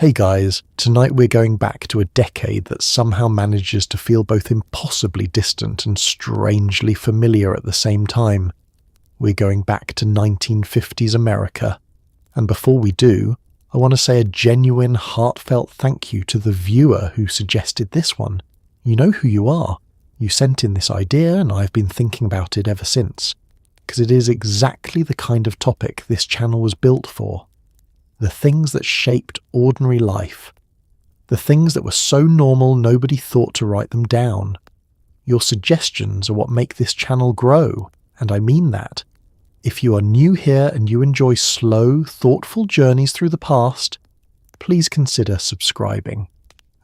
Hey guys, tonight we're going back to a decade that somehow manages to feel both impossibly distant and strangely familiar at the same time. We're going back to 1950s America. And before we do, I want to say a genuine, heartfelt thank you to the viewer who suggested this one. You know who you are. You sent in this idea and I've been thinking about it ever since. Because it is exactly the kind of topic this channel was built for. The things that shaped ordinary life. The things that were so normal nobody thought to write them down. Your suggestions are what make this channel grow, and I mean that. If you are new here and you enjoy slow, thoughtful journeys through the past, please consider subscribing.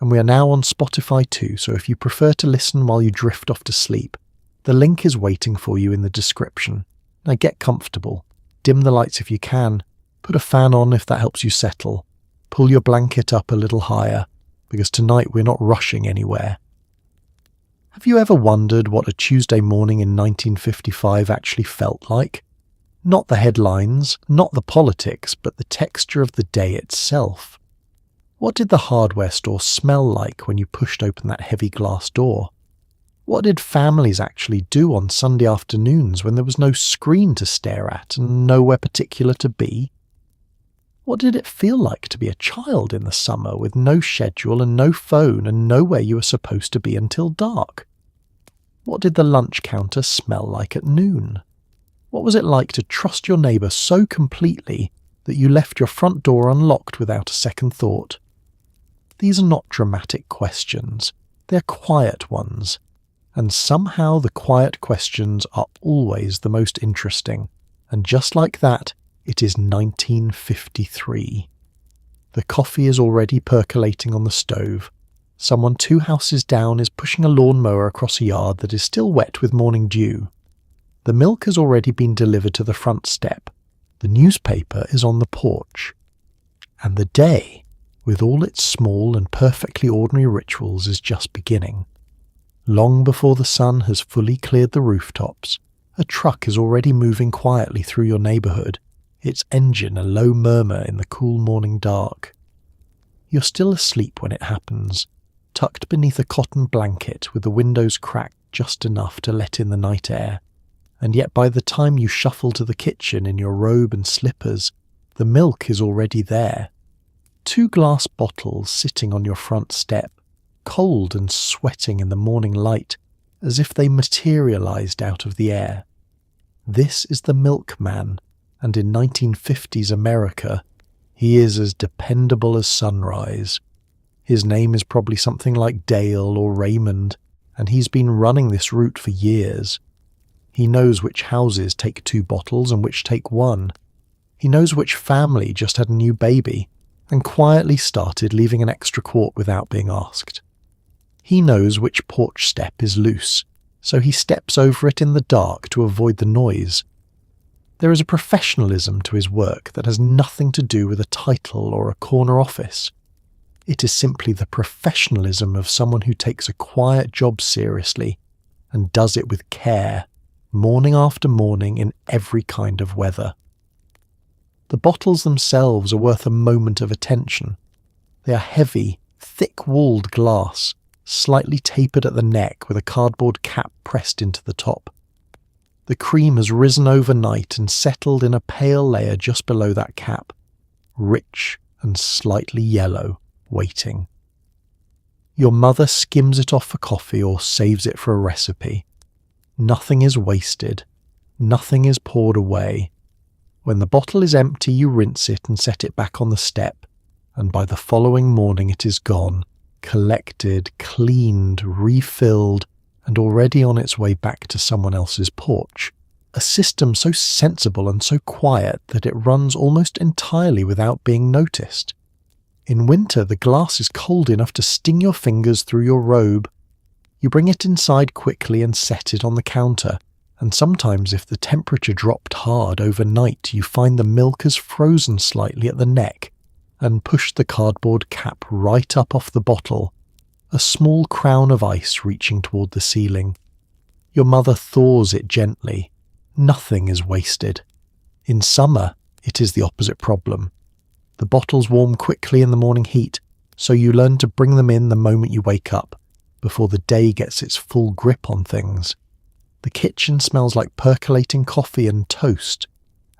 And we are now on Spotify too, so if you prefer to listen while you drift off to sleep, the link is waiting for you in the description. Now get comfortable, dim the lights if you can, put a fan on if that helps you settle, pull your blanket up a little higher, because tonight we're not rushing anywhere. Have you ever wondered what a Tuesday morning in 1955 actually felt like? Not the headlines, not the politics, but the texture of the day itself. What did the hardware store smell like when you pushed open that heavy glass door? What did families actually do on Sunday afternoons when there was no screen to stare at and nowhere particular to be? What did it feel like to be a child in the summer with no schedule and no phone and nowhere you were supposed to be until dark? What did the lunch counter smell like at noon? What was it like to trust your neighbour so completely that you left your front door unlocked without a second thought? These are not dramatic questions, they're quiet ones. And somehow the quiet questions are always the most interesting. And just like that, it is 1953. The coffee is already percolating on the stove. Someone 2 houses down is pushing a lawnmower across a yard that is still wet with morning dew. The milk has already been delivered to the front step. The newspaper is on the porch. And the day, with all its small and perfectly ordinary rituals, is just beginning. Long before the sun has fully cleared the rooftops, a truck is already moving quietly through your neighbourhood, its engine a low murmur in the cool morning dark. You're still asleep when it happens, tucked beneath a cotton blanket with the windows cracked just enough to let in the night air, and yet by the time you shuffle to the kitchen in your robe and slippers, the milk is already there. 2 glass bottles sitting on your front step, cold and sweating in the morning light, as if they materialized out of the air. This is the milkman, and in 1950s America, he is as dependable as sunrise. His name is probably something like Dale or Raymond, and he's been running this route for years. He knows which houses take 2 bottles and which take 1. He knows which family just had a new baby, and quietly started leaving an extra quart without being asked. He knows which porch step is loose, so he steps over it in the dark to avoid the noise. There is a professionalism to his work that has nothing to do with a title or a corner office. It is simply the professionalism of someone who takes a quiet job seriously and does it with care, morning after morning in every kind of weather. The bottles themselves are worth a moment of attention. They are heavy, thick-walled glass, slightly tapered at the neck with a cardboard cap pressed into the top. The cream has risen overnight and settled in a pale layer just below that cap, rich and slightly yellow, waiting. Your mother skims it off for coffee or saves it for a recipe. Nothing is wasted. Nothing is poured away. When the bottle is empty, you rinse it and set it back on the step, and by the following morning it is gone, collected, cleaned, refilled, and already on its way back to someone else's porch. A system so sensible and so quiet that it runs almost entirely without being noticed. In winter, the glass is cold enough to sting your fingers through your robe. You bring it inside quickly and set it on the counter, and sometimes if the temperature dropped hard overnight, you find the milk has frozen slightly at the neck and push the cardboard cap right up off the bottle, a small crown of ice reaching toward the ceiling. Your mother thaws it gently. Nothing is wasted. In summer, it is the opposite problem. The bottles warm quickly in the morning heat, so you learn to bring them in the moment you wake up, before the day gets its full grip on things. The kitchen smells like percolating coffee and toast,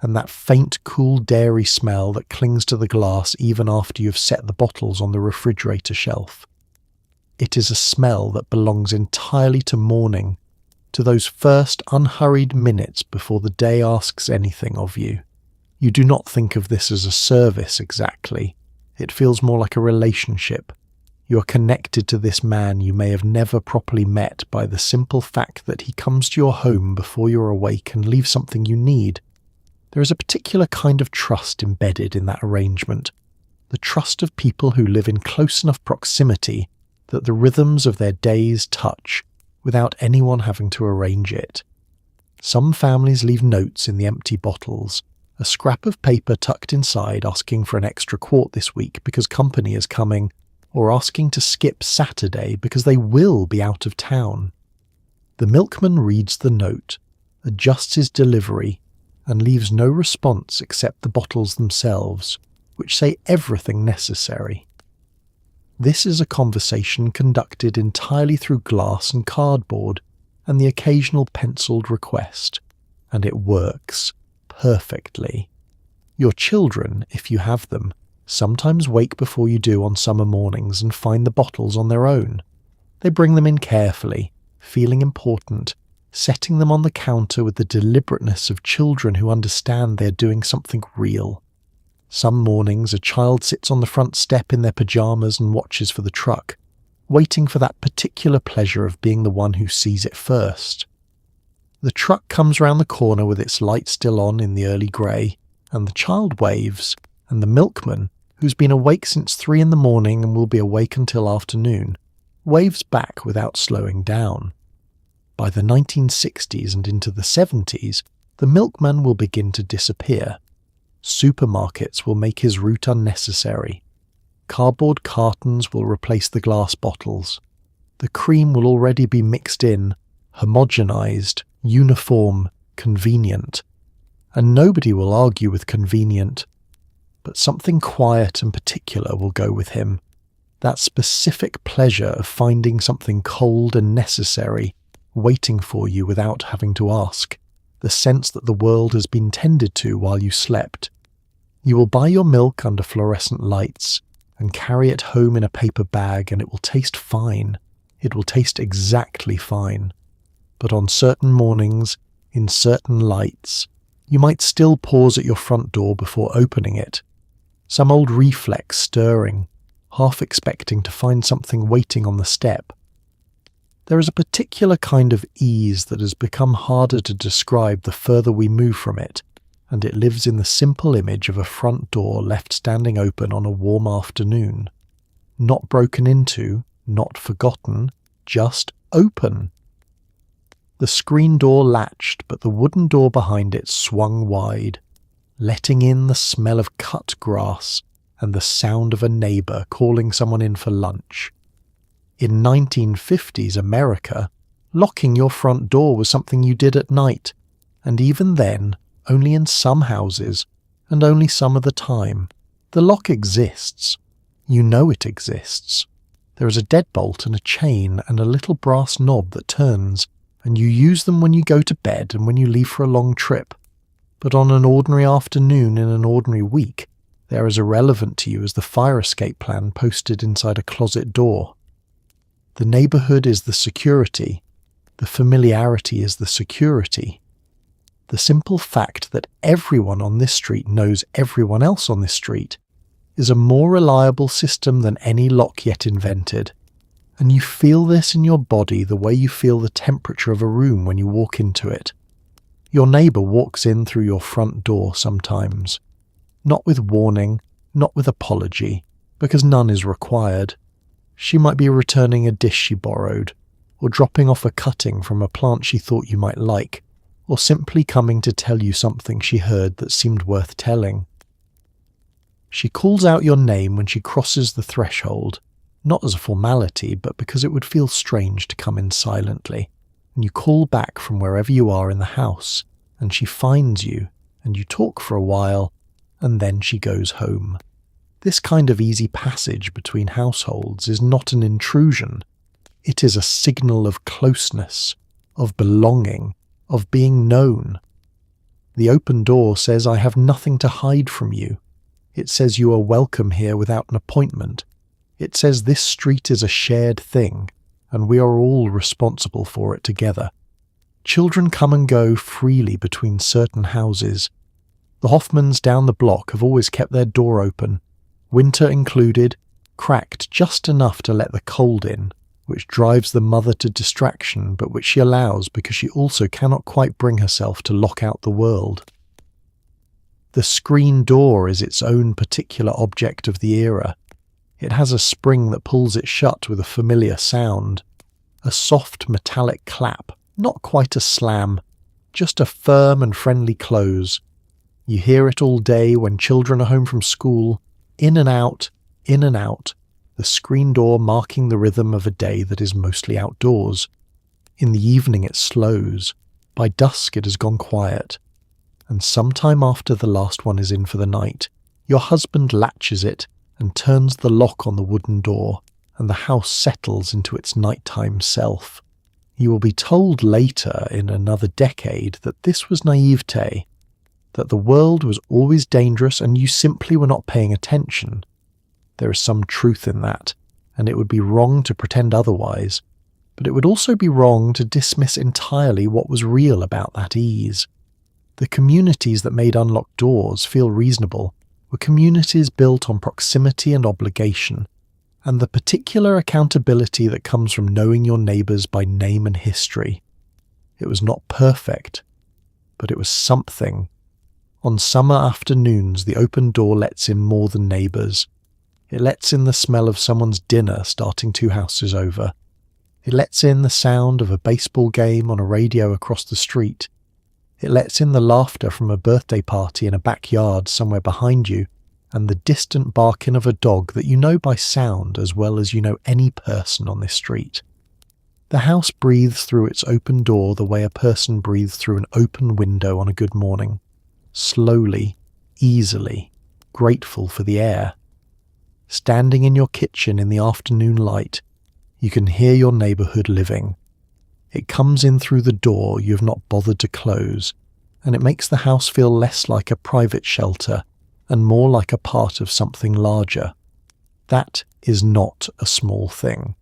and that faint, cool dairy smell that clings to the glass even after you've set the bottles on the refrigerator shelf. It is a smell that belongs entirely to morning, to those first unhurried minutes before the day asks anything of you. You do not think of this as a service exactly. It feels more like a relationship. You are connected to this man you may have never properly met by the simple fact that he comes to your home before you're awake and leaves something you need. There is a particular kind of trust embedded in that arrangement, the trust of people who live in close enough proximity that the rhythms of their days touch without anyone having to arrange it. Some families leave notes in the empty bottles, a scrap of paper tucked inside asking for an extra quart this week because company is coming, or asking to skip Saturday because they will be out of town. The milkman reads the note, adjusts his delivery, and leaves no response except the bottles themselves, which say everything necessary. This is a conversation conducted entirely through glass and cardboard and the occasional penciled request, and it works perfectly. Your children, if you have them, sometimes wake before you do on summer mornings and find the bottles on their own. They bring them in carefully, feeling important, setting them on the counter with the deliberateness of children who understand they're doing something real. Some mornings a child sits on the front step in their pajamas and watches for the truck, waiting for that particular pleasure of being the one who sees it first. The truck comes round the corner with its light still on in the early grey, and the child waves, and the milkman, who's been awake since 3 in the morning and will be awake until afternoon, waves back without slowing down. By the 1960s and into the 70s, the milkman will begin to disappear. Supermarkets will make his route unnecessary. Cardboard cartons will replace the glass bottles. The cream will already be mixed in, homogenized, uniform, convenient. And nobody will argue with convenient. But something quiet and particular will go with him. That specific pleasure of finding something cold and necessary waiting for you without having to ask. The sense that the world has been tended to while you slept. You will buy your milk under fluorescent lights and carry it home in a paper bag, and it will taste fine. It will taste exactly fine. But on certain mornings, in certain lights, you might still pause at your front door before opening it. Some old reflex stirring, half expecting to find something waiting on the step. There is a particular kind of ease that has become harder to describe the further we move from it, and it lives in the simple image of a front door left standing open on a warm afternoon. Not broken into, not forgotten, just open. The screen door latched, but the wooden door behind it swung wide, letting in the smell of cut grass and the sound of a neighbour calling someone in for lunch. In 1950s America, locking your front door was something you did at night, and even then, only in some houses, and only some of the time. The lock exists. You know it exists. There is a deadbolt and a chain and a little brass knob that turns, and you use them when you go to bed and when you leave for a long trip. But on an ordinary afternoon in an ordinary week, they are as irrelevant to you as the fire escape plan posted inside a closet door. The neighbourhood is the security. The familiarity is the security. The simple fact that everyone on this street knows everyone else on this street is a more reliable system than any lock yet invented. And you feel this in your body the way you feel the temperature of a room when you walk into it. Your neighbour walks in through your front door sometimes. Not with warning, not with apology, because none is required. She might be returning a dish she borrowed, or dropping off a cutting from a plant she thought you might like, or simply coming to tell you something she heard that seemed worth telling. She calls out your name when she crosses the threshold, not as a formality, but because it would feel strange to come in silently, and you call back from wherever you are in the house, and she finds you, and you talk for a while, and then she goes home. This kind of easy passage between households is not an intrusion. It is a signal of closeness, of belonging, of being known. The open door says, "I have nothing to hide from you." It says you are welcome here without an appointment. It says this street is a shared thing, and we are all responsible for it together. Children come and go freely between certain houses. The Hoffmans down the block have always kept their door open, winter included, cracked just enough to let the cold in, which drives the mother to distraction, but which she allows because she also cannot quite bring herself to lock out the world. The screen door is its own particular object of the era. It has a spring that pulls it shut with a familiar sound, a soft metallic clap, not quite a slam, just a firm and friendly close. You hear it all day when children are home from school, in and out, the screen door marking the rhythm of a day that is mostly outdoors. In the evening it slows. By dusk it has gone quiet. And sometime after the last one is in for the night, your husband latches it and turns the lock on the wooden door, and the house settles into its nighttime self. You will be told later, in another decade, that this was naivete, that the world was always dangerous and you simply were not paying attention. There is some truth in that, and it would be wrong to pretend otherwise, but it would also be wrong to dismiss entirely what was real about that ease. The communities that made unlocked doors feel reasonable were communities built on proximity and obligation, and the particular accountability that comes from knowing your neighbours by name and history. It was not perfect, but it was something. On summer afternoons, the open door lets in more than neighbours. It lets in the smell of someone's dinner starting 2 houses over. It lets in the sound of a baseball game on a radio across the street. It lets in the laughter from a birthday party in a backyard somewhere behind you, and the distant barking of a dog that you know by sound as well as you know any person on this street. The house breathes through its open door the way a person breathes through an open window on a good morning. Slowly, easily, grateful for the air. Standing in your kitchen in the afternoon light, you can hear your neighbourhood living. It comes in through the door you have not bothered to close, and it makes the house feel less like a private shelter and more like a part of something larger. That is not a small thing.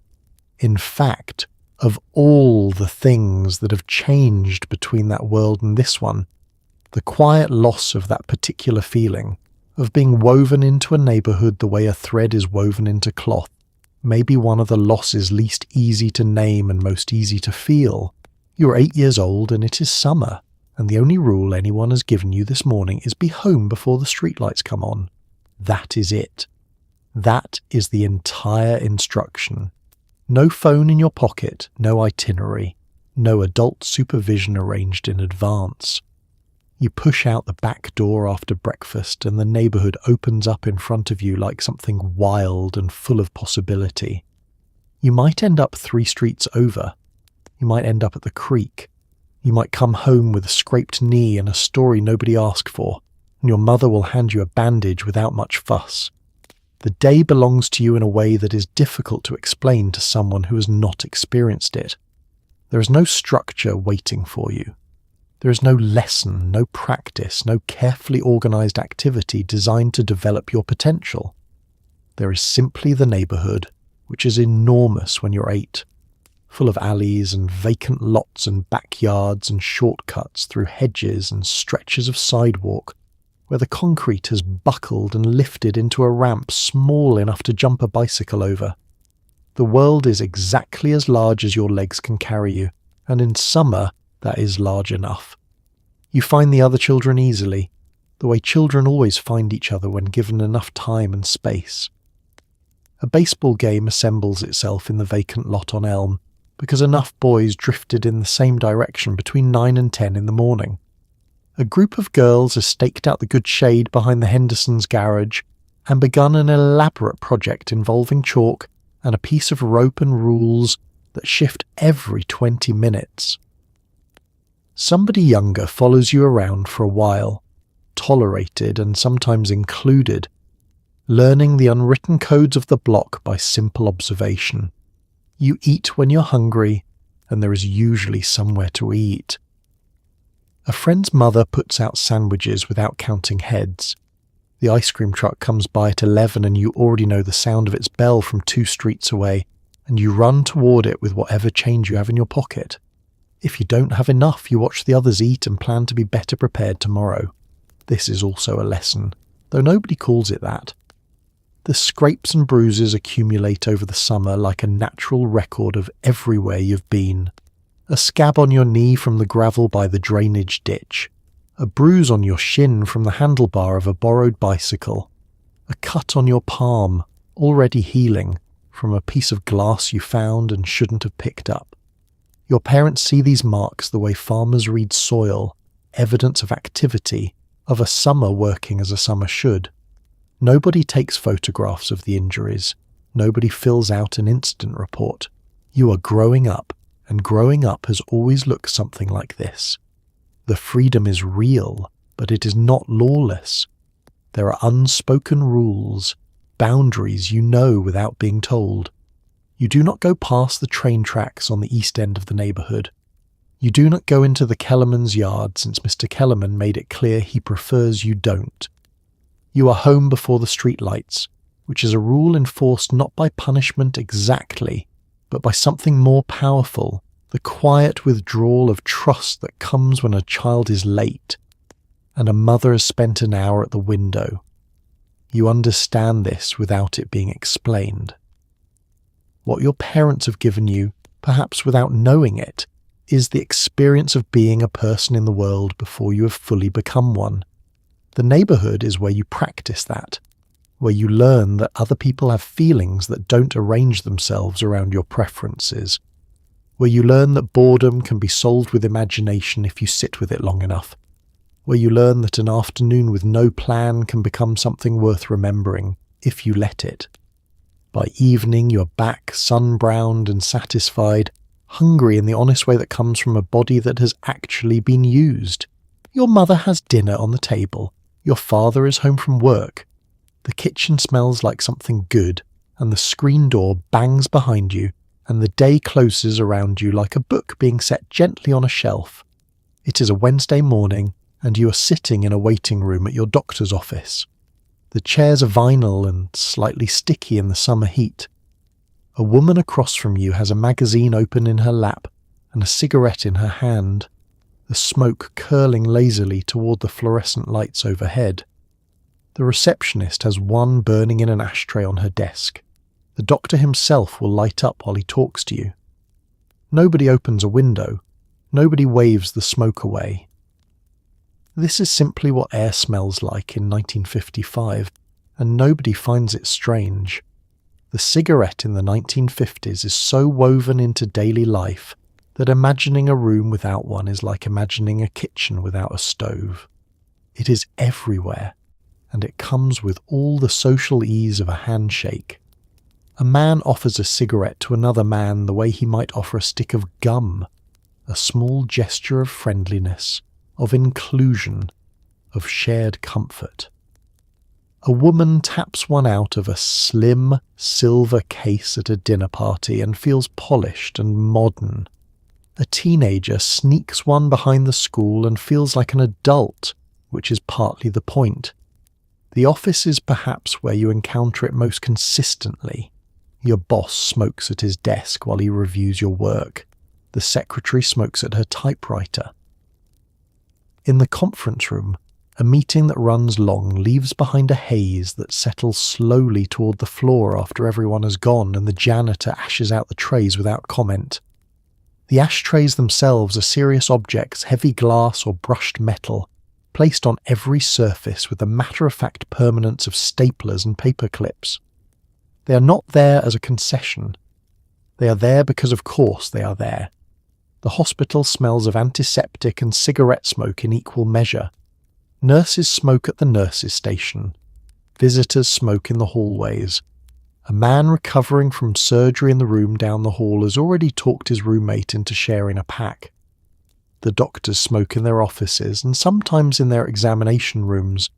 In fact, of all the things that have changed between that world and this one, the quiet loss of that particular feeling, of being woven into a neighbourhood the way a thread is woven into cloth, may be one of the losses least easy to name and most easy to feel. You are 8 years old and it is summer, and the only rule anyone has given you this morning is be home before the streetlights come on. That is it. That is the entire instruction. No phone in your pocket, no itinerary, no adult supervision arranged in advance. You push out the back door after breakfast and the neighbourhood opens up in front of you like something wild and full of possibility. You might end up 3 streets over. You might end up at the creek. You might come home with a scraped knee and a story nobody asked for, and your mother will hand you a bandage without much fuss. The day belongs to you in a way that is difficult to explain to someone who has not experienced it. There is no structure waiting for you. There is no lesson, no practice, no carefully organised activity designed to develop your potential. There is simply the neighbourhood, which is enormous when you're 8, full of alleys and vacant lots and backyards and shortcuts through hedges and stretches of sidewalk, where the concrete has buckled and lifted into a ramp small enough to jump a bicycle over. The world is exactly as large as your legs can carry you, and in summer, that is large enough. You find the other children easily, the way children always find each other when given enough time and space. A baseball game assembles itself in the vacant lot on Elm because enough boys drifted in the same direction between 9 and 10 in the morning. A group of girls has staked out the good shade behind the Hendersons' garage and begun an elaborate project involving chalk and a piece of rope and rules that shift every 20 minutes. Somebody younger follows you around for a while, tolerated and sometimes included. learning the unwritten codes of the block by simple observation. You eat when you're hungry, and there is usually somewhere to eat. A friend's mother puts out sandwiches without counting heads. The ice cream truck comes by at 11 and you already know the sound of its bell from 2 streets away, and you run toward it with whatever change you have in your pocket. If you don't have enough, you watch the others eat and plan to be better prepared tomorrow. This is also a lesson, though nobody calls it that. The scrapes and bruises accumulate over the summer like a natural record of everywhere you've been. A scab on your knee from the gravel by the drainage ditch. A bruise on your shin from the handlebar of a borrowed bicycle. A cut on your palm, already healing, from a piece of glass you found and shouldn't have picked up. Your parents see these marks the way farmers read soil, evidence of activity, of a summer working as a summer should. Nobody takes photographs of the injuries. Nobody fills out an incident report. You are growing up, and growing up has always looked something like this. The freedom is real, but it is not lawless. There are unspoken rules, boundaries you know without being told. You do not go past the train tracks on the east end of the neighbourhood. You do not go into the Kellerman's yard since Mr. Kellerman made it clear he prefers you don't. You are home before the street lights, which is a rule enforced not by punishment exactly, but by something more powerful, the quiet withdrawal of trust that comes when a child is late, and a mother has spent an hour at the window. You understand this without it being explained. What your parents have given you, perhaps without knowing it, is the experience of being a person in the world before you have fully become one. The neighbourhood is where you practice that, where you learn that other people have feelings that don't arrange themselves around your preferences, where you learn that boredom can be solved with imagination if you sit with it long enough, where you learn that an afternoon with no plan can become something worth remembering if you let it. By evening you're back, sun-browned and satisfied, hungry in the honest way that comes from a body that has actually been used. Your mother has dinner on the table, your father is home from work, the kitchen smells like something good, and the screen door bangs behind you, and the day closes around you like a book being set gently on a shelf. It is a Wednesday morning, and you are sitting in a waiting room at your doctor's office. The chairs are vinyl and slightly sticky in the summer heat. A woman across from you has a magazine open in her lap and a cigarette in her hand, the smoke curling lazily toward the fluorescent lights overhead. The receptionist has one burning in an ashtray on her desk. The doctor himself will light up while he talks to you. Nobody opens a window. Nobody waves the smoke away. This is simply what air smells like in 1955, and nobody finds it strange. The cigarette in the 1950s is so woven into daily life that imagining a room without one is like imagining a kitchen without a stove. It is everywhere, and it comes with all the social ease of a handshake. A man offers a cigarette to another man the way he might offer a stick of gum, a small gesture of friendliness, of inclusion, of shared comfort. A woman taps one out of a slim silver case at a dinner party and feels polished and modern. A teenager sneaks one behind the school and feels like an adult, which is partly the point. The office is perhaps where you encounter it most consistently. Your boss smokes at his desk while he reviews your work. The secretary smokes at her typewriter. In the conference room, a meeting that runs long leaves behind a haze that settles slowly toward the floor after everyone has gone and the janitor ashes out the trays without comment. The ashtrays themselves are serious objects, heavy glass or brushed metal, placed on every surface with the matter-of-fact permanence of staplers and paper clips. They are not there as a concession. They are there because of course they are there. The hospital smells of antiseptic and cigarette smoke in equal measure. Nurses smoke at the nurses' station. Visitors smoke in the hallways. A man recovering from surgery in the room down the hall has already talked his roommate into sharing a pack. The doctors smoke in their offices and sometimes in their examination rooms,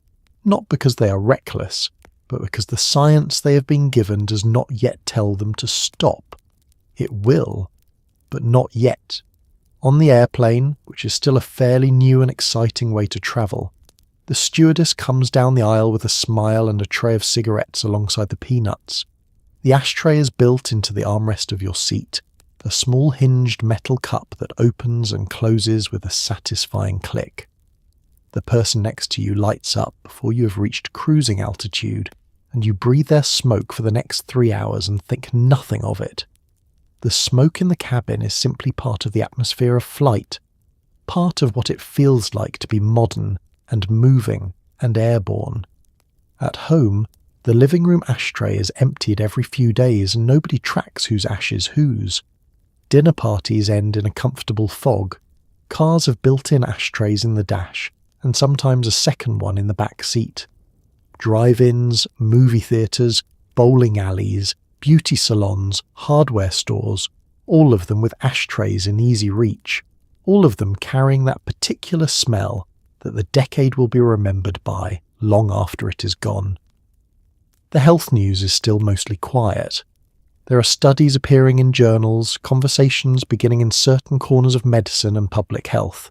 not because they are reckless, but because the science they have been given does not yet tell them to stop. It will, but not yet. On the airplane, which is still a fairly new and exciting way to travel, the stewardess comes down the aisle with a smile and a tray of cigarettes alongside the peanuts. The ashtray is built into the armrest of your seat, a small hinged metal cup that opens and closes with a satisfying click. The person next to you lights up before you have reached cruising altitude, and you breathe their smoke for the next 3 hours and think nothing of it. The smoke in the cabin is simply part of the atmosphere of flight, part of what it feels like to be modern and moving and airborne. At home, the living room ashtray is emptied every few days and nobody tracks whose ash is whose. Dinner parties end in a comfortable fog. Cars have built-in ashtrays in the dash, and sometimes a second one in the back seat. Drive-ins, movie theatres, bowling alleys, beauty salons, hardware stores, all of them with ashtrays in easy reach, all of them carrying that particular smell that the decade will be remembered by long after it is gone. The health news is still mostly quiet. There are studies appearing in journals, conversations beginning in certain corners of medicine and public health,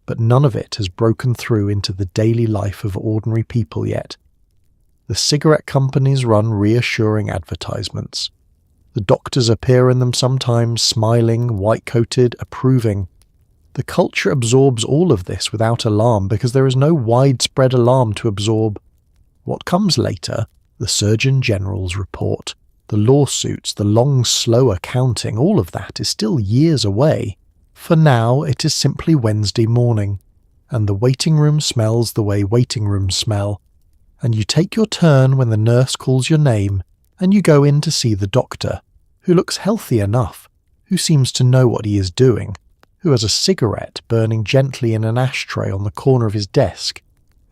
but none of it has broken through into the daily life of ordinary people yet. The cigarette companies run reassuring advertisements. The doctors appear in them sometimes, smiling, white-coated, approving. The culture absorbs all of this without alarm because there is no widespread alarm to absorb. What comes later, the Surgeon General's report, the lawsuits, the long, slow accounting, all of that is still years away. For now, it is simply Wednesday morning, and the waiting room smells the way waiting rooms smell, and you take your turn when the nurse calls your name, and you go in to see the doctor, who looks healthy enough, who seems to know what he is doing, who has a cigarette burning gently in an ashtray on the corner of his desk,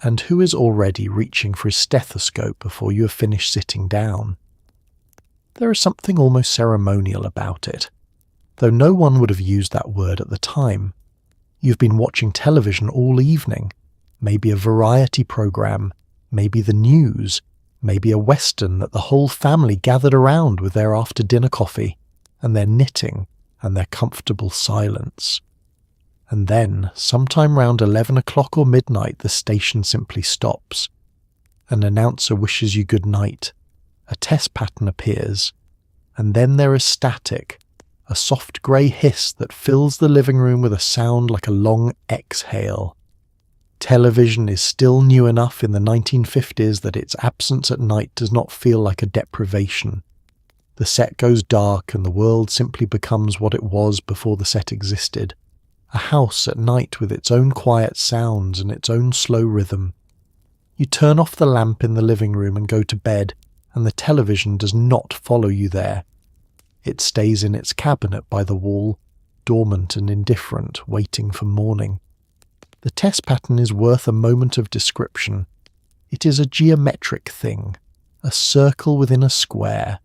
and who is already reaching for his stethoscope before you have finished sitting down. There is something almost ceremonial about it, though no one would have used that word at the time. You've been watching television all evening, maybe a variety program, maybe the news, maybe a western that the whole family gathered around with their after-dinner coffee, and their knitting, and their comfortable silence. And then, sometime round 11 o'clock or midnight, the station simply stops. An announcer wishes you good night, a test pattern appears, and then there is static, a soft grey hiss that fills the living room with a sound like a long exhale. Television is still new enough in the 1950s that its absence at night does not feel like a deprivation. The set goes dark and the world simply becomes what it was before the set existed. A house at night with its own quiet sounds and its own slow rhythm. You turn off the lamp in the living room and go to bed, and the television does not follow you there. It stays in its cabinet by the wall, dormant and indifferent, waiting for morning. The test pattern is worth a moment of description. It is a geometric thing, a circle within a square,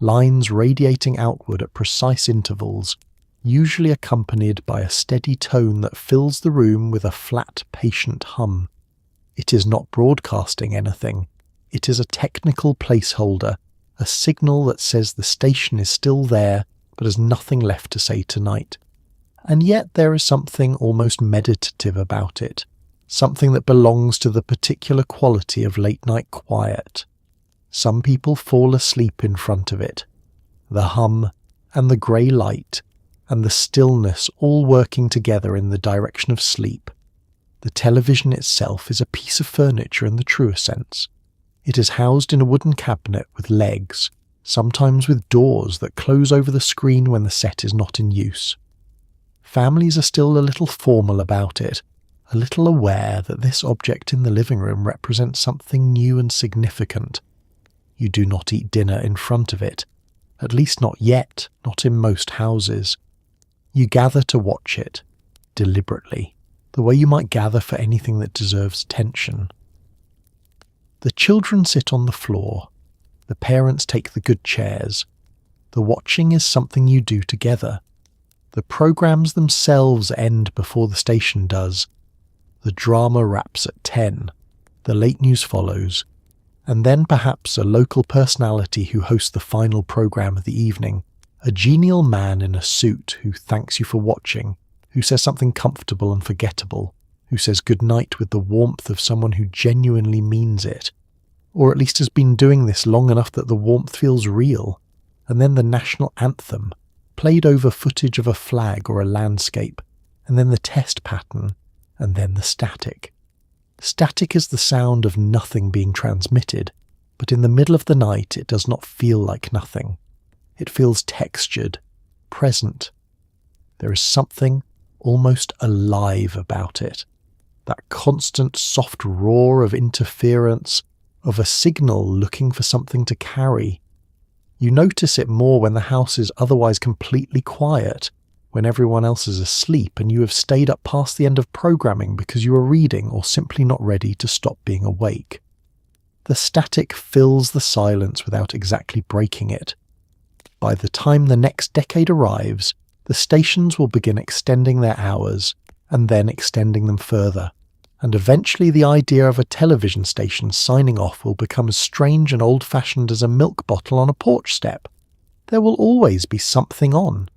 lines radiating outward at precise intervals, usually accompanied by a steady tone that fills the room with a flat, patient hum. It is not broadcasting anything. It is a technical placeholder, a signal that says the station is still there but has nothing left to say tonight. And yet there is something almost meditative about it, something that belongs to the particular quality of late-night quiet. Some people fall asleep in front of it. The hum and the grey light and the stillness all working together in the direction of sleep. The television itself is a piece of furniture in the truer sense. It is housed in a wooden cabinet with legs, sometimes with doors that close over the screen when the set is not in use. Families are still a little formal about it, a little aware that this object in the living room represents something new and significant. You do not eat dinner in front of it, at least not yet, not in most houses. You gather to watch it, deliberately, the way you might gather for anything that deserves attention. The children sit on the floor. The parents take the good chairs. The watching is something you do together. The programs themselves end before the station does. The drama wraps at 10. The late news follows. And then perhaps a local personality who hosts the final program of the evening, a genial man in a suit who thanks you for watching, who says something comfortable and forgettable, who says goodnight with the warmth of someone who genuinely means it, or at least has been doing this long enough that the warmth feels real, and then the national anthem, played over footage of a flag or a landscape, and then the test pattern, and then the static. Static is the sound of nothing being transmitted, but in the middle of the night it does not feel like nothing. It feels textured, present. There is something almost alive about it. That constant soft roar of interference, of a signal looking for something to carry. You notice it more when the house is otherwise completely quiet, when everyone else is asleep and you have stayed up past the end of programming because you are reading or simply not ready to stop being awake. The static fills the silence without exactly breaking it. By the time the next decade arrives, the stations will begin extending their hours and then extending them further, and eventually the idea of a television station signing off will become as strange and old-fashioned as a milk bottle on a porch step. There will always be something on.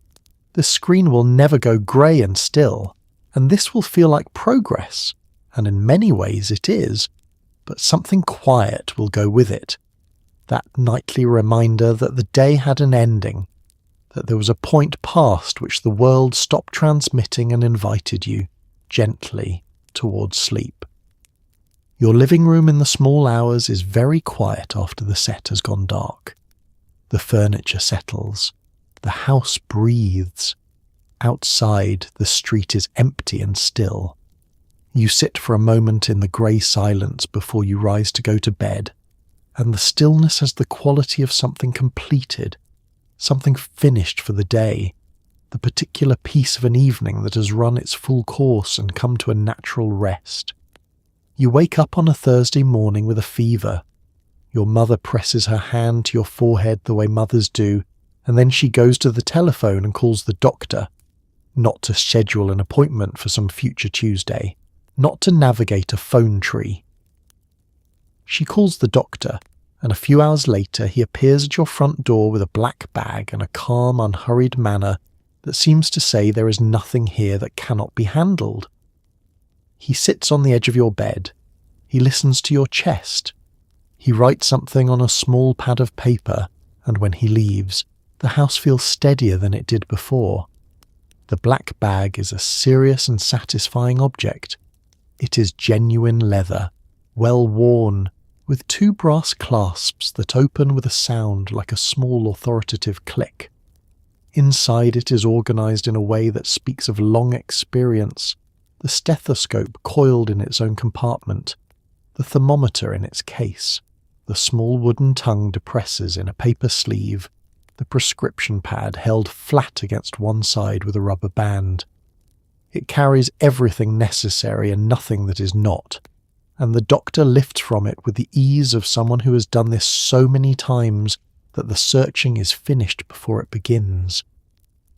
The screen will never go grey and still, and this will feel like progress, and in many ways it is, but something quiet will go with it. That nightly reminder that the day had an ending, that there was a point past which the world stopped transmitting and invited you, gently, towards sleep. Your living room in the small hours is very quiet after the set has gone dark. The furniture settles. The house breathes. Outside, the street is empty and still. You sit for a moment in the grey silence before you rise to go to bed, and the stillness has the quality of something completed, something finished for the day, the particular piece of an evening that has run its full course and come to a natural rest. You wake up on a Thursday morning with a fever. Your mother presses her hand to your forehead the way mothers do, and then she goes to the telephone and calls the doctor, not to schedule an appointment for some future Tuesday, not to navigate a phone tree. She calls the doctor, and a few hours later he appears at your front door with a black bag and a calm, unhurried manner that seems to say there is nothing here that cannot be handled. He sits on the edge of your bed. He listens to your chest. He writes something on a small pad of paper, and when he leaves, the house feels steadier than it did before. The black bag is a serious and satisfying object. It is genuine leather, well worn, with 2 brass clasps that open with a sound like a small authoritative click. Inside it is organised in a way that speaks of long experience, the stethoscope coiled in its own compartment, the thermometer in its case, the small wooden tongue depresses in a paper sleeve, the prescription pad held flat against one side with a rubber band. It carries everything necessary and nothing that is not, and the doctor lifts from it with the ease of someone who has done this so many times that the searching is finished before it begins.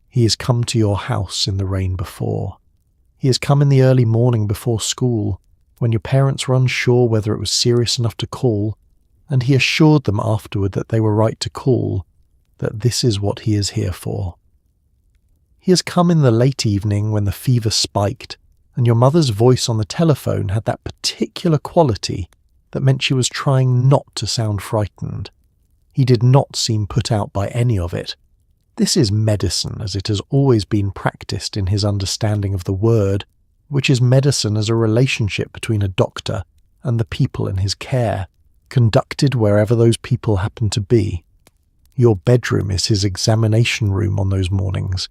He has come to your house in the rain before. He has come in the early morning before school, when your parents were unsure whether it was serious enough to call, and he assured them afterward that they were right to call, that this is what he is here for. He has come in the late evening when the fever spiked, and your mother's voice on the telephone had that particular quality that meant she was trying not to sound frightened. He did not seem put out by any of it. This is medicine as it has always been practiced in his understanding of the word, which is medicine as a relationship between a doctor and the people in his care, conducted wherever those people happen to be. Your bedroom is his examination room on those mornings.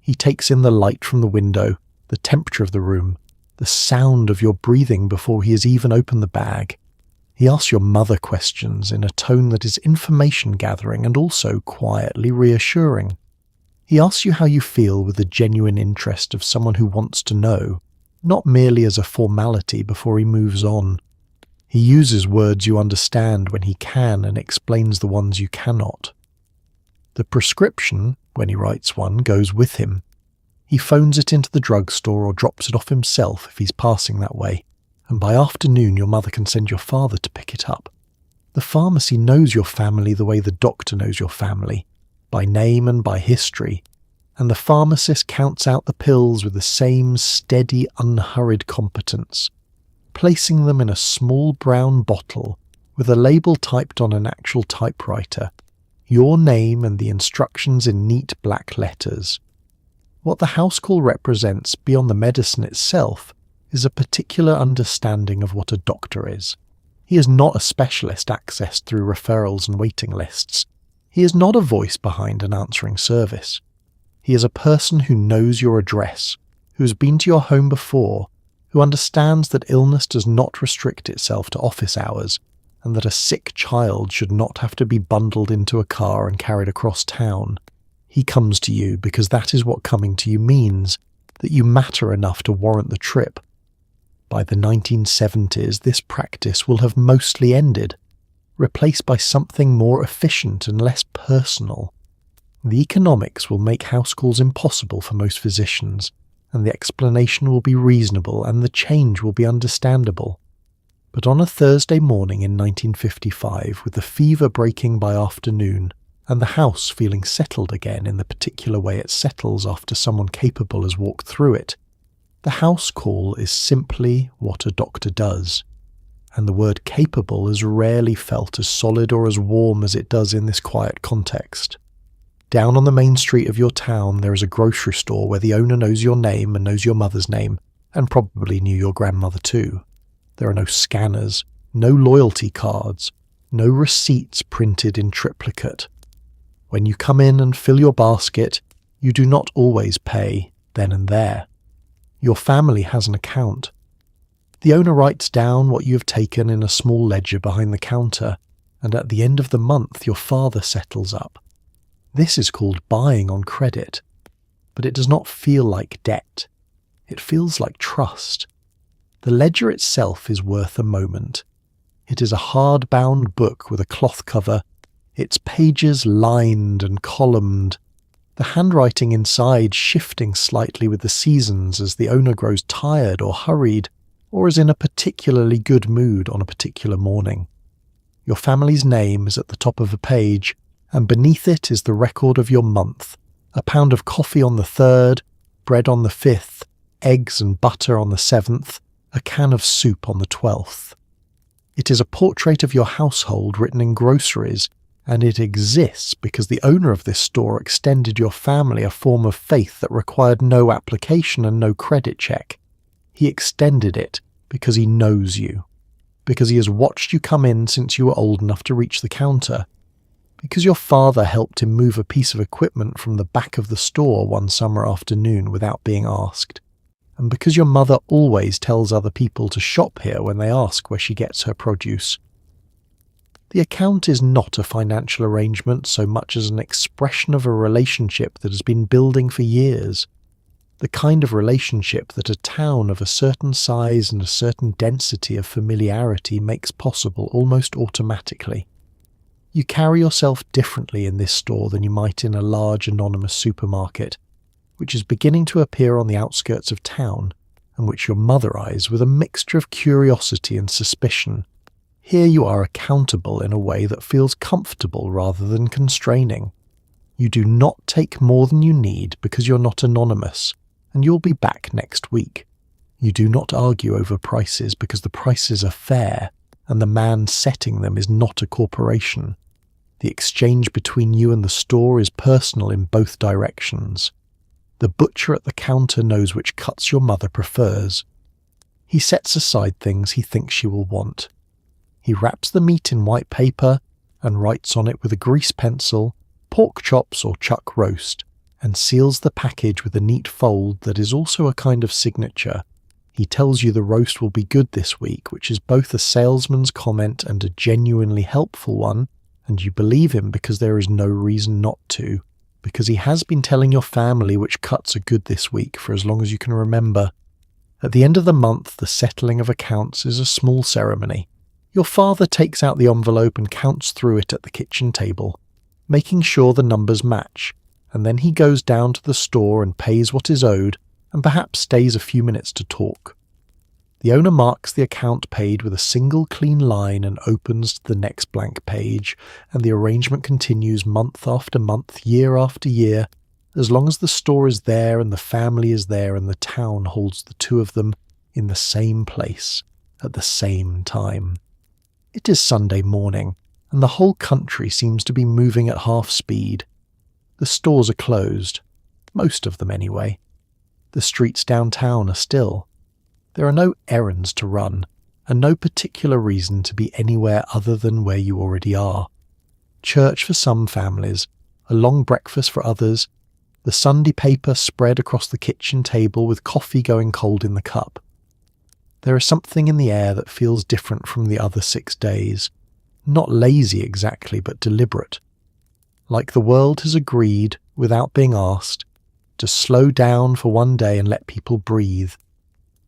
He takes in the light from the window, the temperature of the room, the sound of your breathing before he has even opened the bag. He asks your mother questions in a tone that is information gathering and also quietly reassuring. He asks you how you feel with the genuine interest of someone who wants to know, not merely as a formality before he moves on. He uses words you understand when he can and explains the ones you cannot. The prescription, when he writes one, goes with him. He phones it into the drugstore or drops it off himself if he's passing that way, and by afternoon your mother can send your father to pick it up. The pharmacy knows your family the way the doctor knows your family, by name and by history, and the pharmacist counts out the pills with the same steady, unhurried competence, placing them in a small brown bottle with a label typed on an actual typewriter, your name and the instructions in neat black letters. What the house call represents beyond the medicine itself is a particular understanding of what a doctor is. He is not a specialist accessed through referrals and waiting lists. He is not a voice behind an answering service. He is a person who knows your address, who has been to your home before, who understands that illness does not restrict itself to office hours, and that a sick child should not have to be bundled into a car and carried across town. He comes to you because that is what coming to you means, that you matter enough to warrant the trip. By the 1970s, this practice will have mostly ended, replaced by something more efficient and less personal. The economics will make house calls impossible for most physicians, and the explanation will be reasonable and the change will be understandable. But on a Thursday morning in 1955, with the fever breaking by afternoon, and the house feeling settled again in the particular way it settles after someone capable has walked through it, the house call is simply what a doctor does, and the word capable is rarely felt as solid or as warm as it does in this quiet context. Down on the main street of your town there is a grocery store where the owner knows your name and knows your mother's name, and probably knew your grandmother too. There are no scanners, no loyalty cards, no receipts printed in triplicate. When you come in and fill your basket, you do not always pay then and there. Your family has an account. The owner writes down what you have taken in a small ledger behind the counter, and at the end of the month your father settles up. This is called buying on credit, but it does not feel like debt. It feels like trust. The ledger itself is worth a moment. It is a hard-bound book with a cloth cover, its pages lined and columned, the handwriting inside shifting slightly with the seasons as the owner grows tired or hurried, or is in a particularly good mood on a particular morning. Your family's name is at the top of a page, and beneath it is the record of your month, a pound of coffee on the 3rd, bread on the 5th, eggs and butter on the 7th, a can of soup on the 12th. It is a portrait of your household written in groceries, and it exists because the owner of this store extended your family a form of faith that required no application and no credit check. He extended it because he knows you, because he has watched you come in since you were old enough to reach the counter, because your father helped him move a piece of equipment from the back of the store one summer afternoon without being asked, and because your mother always tells other people to shop here when they ask where she gets her produce. The account is not a financial arrangement so much as an expression of a relationship that has been building for years, the kind of relationship that a town of a certain size and a certain density of familiarity makes possible almost automatically. You carry yourself differently in this store than you might in a large anonymous supermarket, which is beginning to appear on the outskirts of town, and which your mother eyes with a mixture of curiosity and suspicion. Here you are accountable in a way that feels comfortable rather than constraining. You do not take more than you need because you're not anonymous, and you'll be back next week. You do not argue over prices because the prices are fair, and the man setting them is not a corporation. The exchange between you and the store is personal in both directions. The butcher at the counter knows which cuts your mother prefers. He sets aside things he thinks she will want. He wraps the meat in white paper and writes on it with a grease pencil, pork chops or chuck roast, and seals the package with a neat fold that is also a kind of signature. He tells you the roast will be good this week, which is both a salesman's comment and a genuinely helpful one, and you believe him because there is no reason not to, because he has been telling your family which cuts are good this week for as long as you can remember. At the end of the month, the settling of accounts is a small ceremony. Your father takes out the envelope and counts through it at the kitchen table, making sure the numbers match, and then he goes down to the store and pays what is owed, and perhaps stays a few minutes to talk. The owner marks the account paid with a single clean line and opens to the next blank page, and the arrangement continues month after month, year after year, as long as the store is there and the family is there and the town holds the two of them in the same place at the same time. It is Sunday morning, and the whole country seems to be moving at half speed. The stores are closed, most of them anyway. The streets downtown are still. There are no errands to run, and no particular reason to be anywhere other than where you already are. Church for some families, a long breakfast for others, the Sunday paper spread across the kitchen table with coffee going cold in the cup. There is something in the air that feels different from the other 6 days. Not lazy exactly, but deliberate. Like the world has agreed, without being asked, to slow down for one day and let people breathe.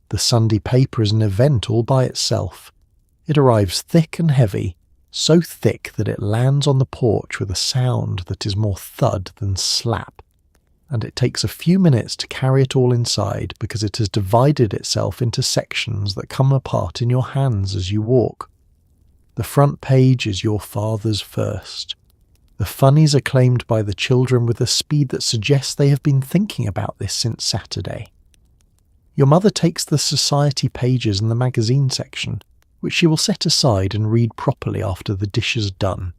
The Sunday paper is an event all by itself. It arrives thick and heavy, so thick that it lands on the porch with a sound that is more thud than slap. And it takes a few minutes to carry it all inside because it has divided itself into sections that come apart in your hands as you walk. The front page is your father's first. The funnies are claimed by the children with a speed that suggests they have been thinking about this since Saturday. Your mother takes the society pages and the magazine section, which she will set aside and read properly after the dish is done.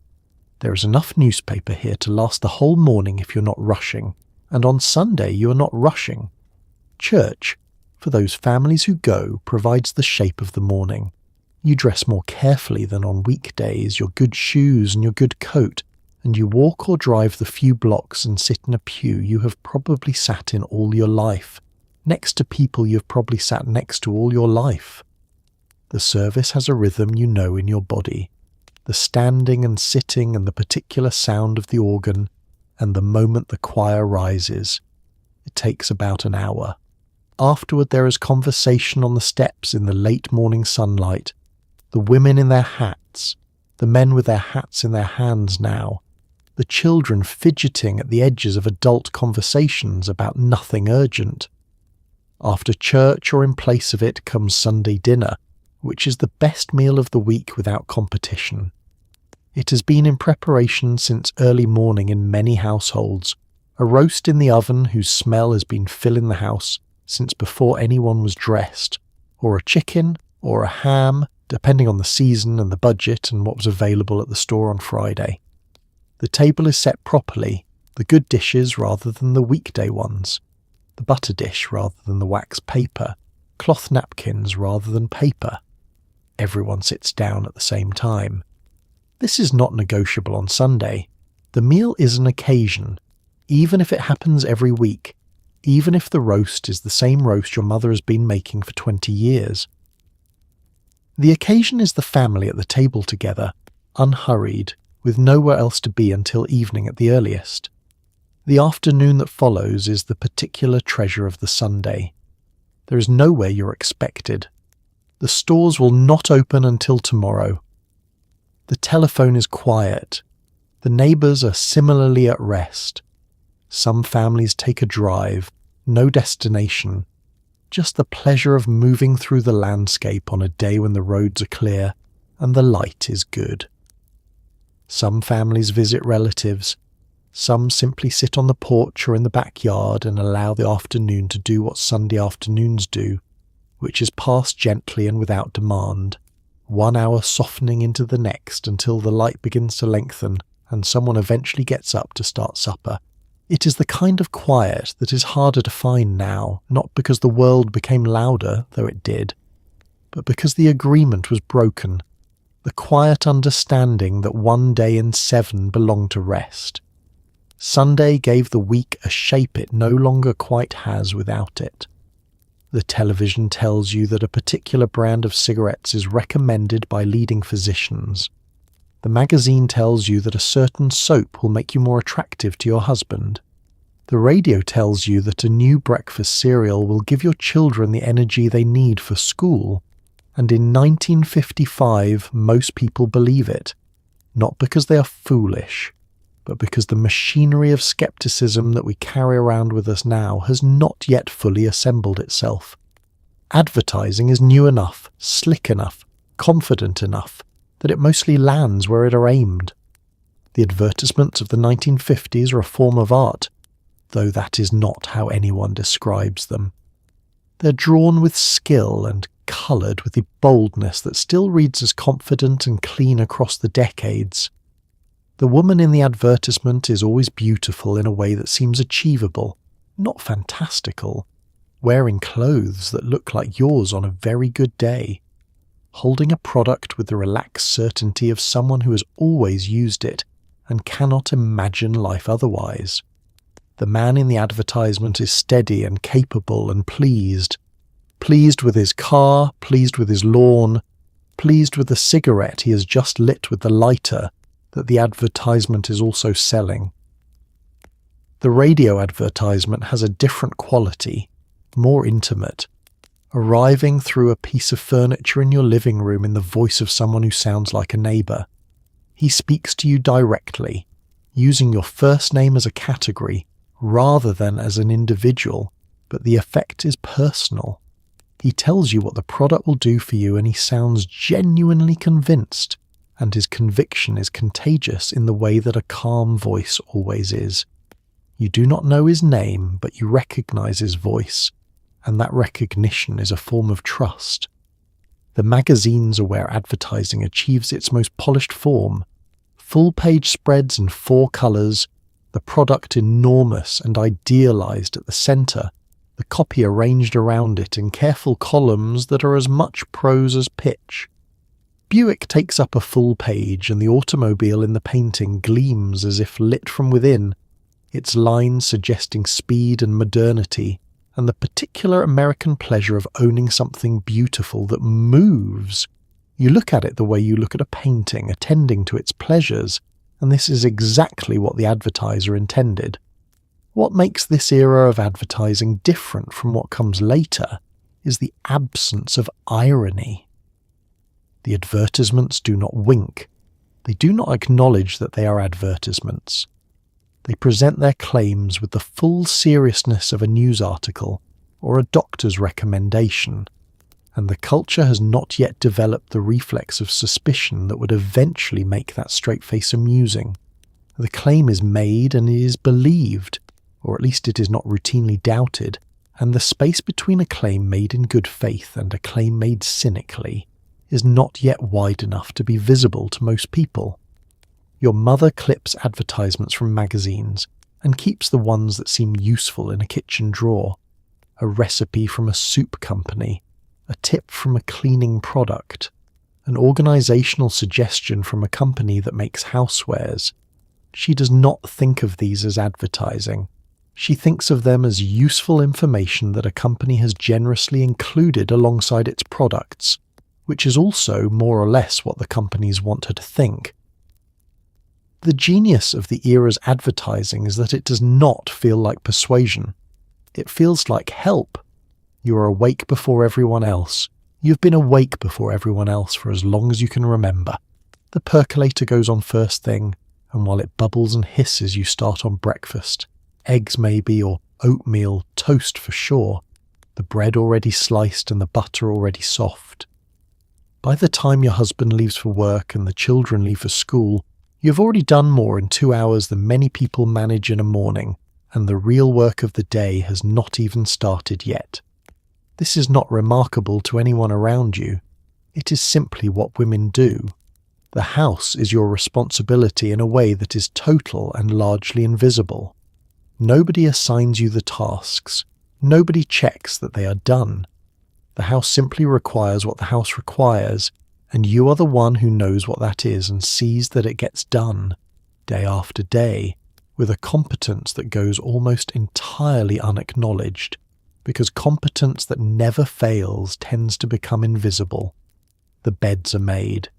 There is enough newspaper here to last the whole morning if you're not rushing, and on Sunday you are not rushing. Church, for those families who go, provides the shape of the morning. You dress more carefully than on weekdays, your good shoes and your good coat, and you walk or drive the few blocks and sit in a pew you have probably sat in all your life, next to people you've probably sat next to all your life. The service has a rhythm you know in your body, the standing and sitting and the particular sound of the organ, and the moment the choir rises. It takes about an hour. Afterward there is conversation on the steps in the late morning sunlight, the women in their hats, the men with their hats in their hands now, the children fidgeting at the edges of adult conversations about nothing urgent. After church or in place of it comes Sunday dinner, which is the best meal of the week without competition. It has been in preparation since early morning in many households, a roast in the oven whose smell has been filling the house since before anyone was dressed, or a chicken, or a ham, depending on the season and the budget and what was available at the store on Friday. The table is set properly, the good dishes rather than the weekday ones, the butter dish rather than the wax paper, cloth napkins rather than paper. Everyone sits down at the same time. This is not negotiable on Sunday. The meal is an occasion, even if it happens every week, even if the roast is the same roast your mother has been making for 20 years. The occasion is the family at the table together, unhurried, with nowhere else to be until evening at the earliest. The afternoon that follows is the particular treasure of the Sunday. There is nowhere you're expected. The stores will not open until tomorrow. The telephone is quiet. The neighbours are similarly at rest. Some families take a drive, no destination, just the pleasure of moving through the landscape on a day when the roads are clear and the light is good. Some families visit relatives. Some simply sit on the porch or in the backyard and allow the afternoon to do what Sunday afternoons do, which is pass gently and without demand, 1 hour softening into the next until the light begins to lengthen and someone eventually gets up to start supper. It is the kind of quiet that is harder to find now, not because the world became louder, though it did, but because the agreement was broken, the quiet understanding that 1 day in 7 belonged to rest. Sunday gave the week a shape it no longer quite has without it. The television tells you that a particular brand of cigarettes is recommended by leading physicians. The magazine tells you that a certain soap will make you more attractive to your husband. The radio tells you that a new breakfast cereal will give your children the energy they need for school. And in 1955, most people believe it, not because they are foolish, but because the machinery of skepticism that we carry around with us now has not yet fully assembled itself. Advertising is new enough, slick enough, confident enough that it mostly lands where it are aimed. The advertisements of the 1950s are a form of art, though that is not how anyone describes them. They're drawn with skill and coloured with a boldness that still reads as confident and clean across the decades. The woman in the advertisement is always beautiful in a way that seems achievable, not fantastical, wearing clothes that look like yours on a very good day, holding a product with the relaxed certainty of someone who has always used it and cannot imagine life otherwise. The man in the advertisement is steady and capable and pleased with his car, pleased with his lawn, pleased with the cigarette he has just lit with the lighter that the advertisement is also selling. The radio advertisement has a different quality, more intimate, arriving through a piece of furniture in your living room in the voice of someone who sounds like a neighbour. He speaks to you directly, using your first name as a category rather than as an individual, but the effect is personal. He tells you what the product will do for you and he sounds genuinely convinced, and his conviction is contagious in the way that a calm voice always is. You do not know his name, but you recognise his voice, and that recognition is a form of trust. The magazines are where advertising achieves its most polished form. Full-page spreads in 4 colours, the product enormous and idealised at the centre, the copy arranged around it in careful columns that are as much prose as pitch. Buick takes up a full page and the automobile in the painting gleams as if lit from within, its lines suggesting speed and modernity, and the particular American pleasure of owning something beautiful that moves. You look at it the way you look at a painting, attending to its pleasures, and this is exactly what the advertiser intended. What makes this era of advertising different from what comes later is the absence of irony. The advertisements do not wink. They do not acknowledge that they are advertisements. They present their claims with the full seriousness of a news article or a doctor's recommendation, and the culture has not yet developed the reflex of suspicion that would eventually make that straight face amusing. The claim is made and it is believed, or at least it is not routinely doubted, and the space between a claim made in good faith and a claim made cynically is not yet wide enough to be visible to most people. Your mother clips advertisements from magazines and keeps the ones that seem useful in a kitchen drawer. A recipe from a soup company, a tip from a cleaning product, an organisational suggestion from a company that makes housewares. She does not think of these as advertising. She thinks of them as useful information that a company has generously included alongside its products, which is also more or less what the companies want her to think. The genius of the era's advertising is that it does not feel like persuasion. It feels like help. You are awake before everyone else. You've been awake before everyone else for as long as you can remember. The percolator goes on first thing, and while it bubbles and hisses you start on breakfast. Eggs maybe, or oatmeal, toast for sure. The bread already sliced and the butter already soft. By the time your husband leaves for work and the children leave for school, you have already done more in 2 hours than many people manage in a morning, and the real work of the day has not even started yet. This is not remarkable to anyone around you. It is simply what women do. The house is your responsibility in a way that is total and largely invisible. Nobody assigns you the tasks. Nobody checks that they are done. The house simply requires what the house requires, and you are the one who knows what that is and sees that it gets done, day after day, with a competence that goes almost entirely unacknowledged, because competence that never fails tends to become invisible. The beds are made.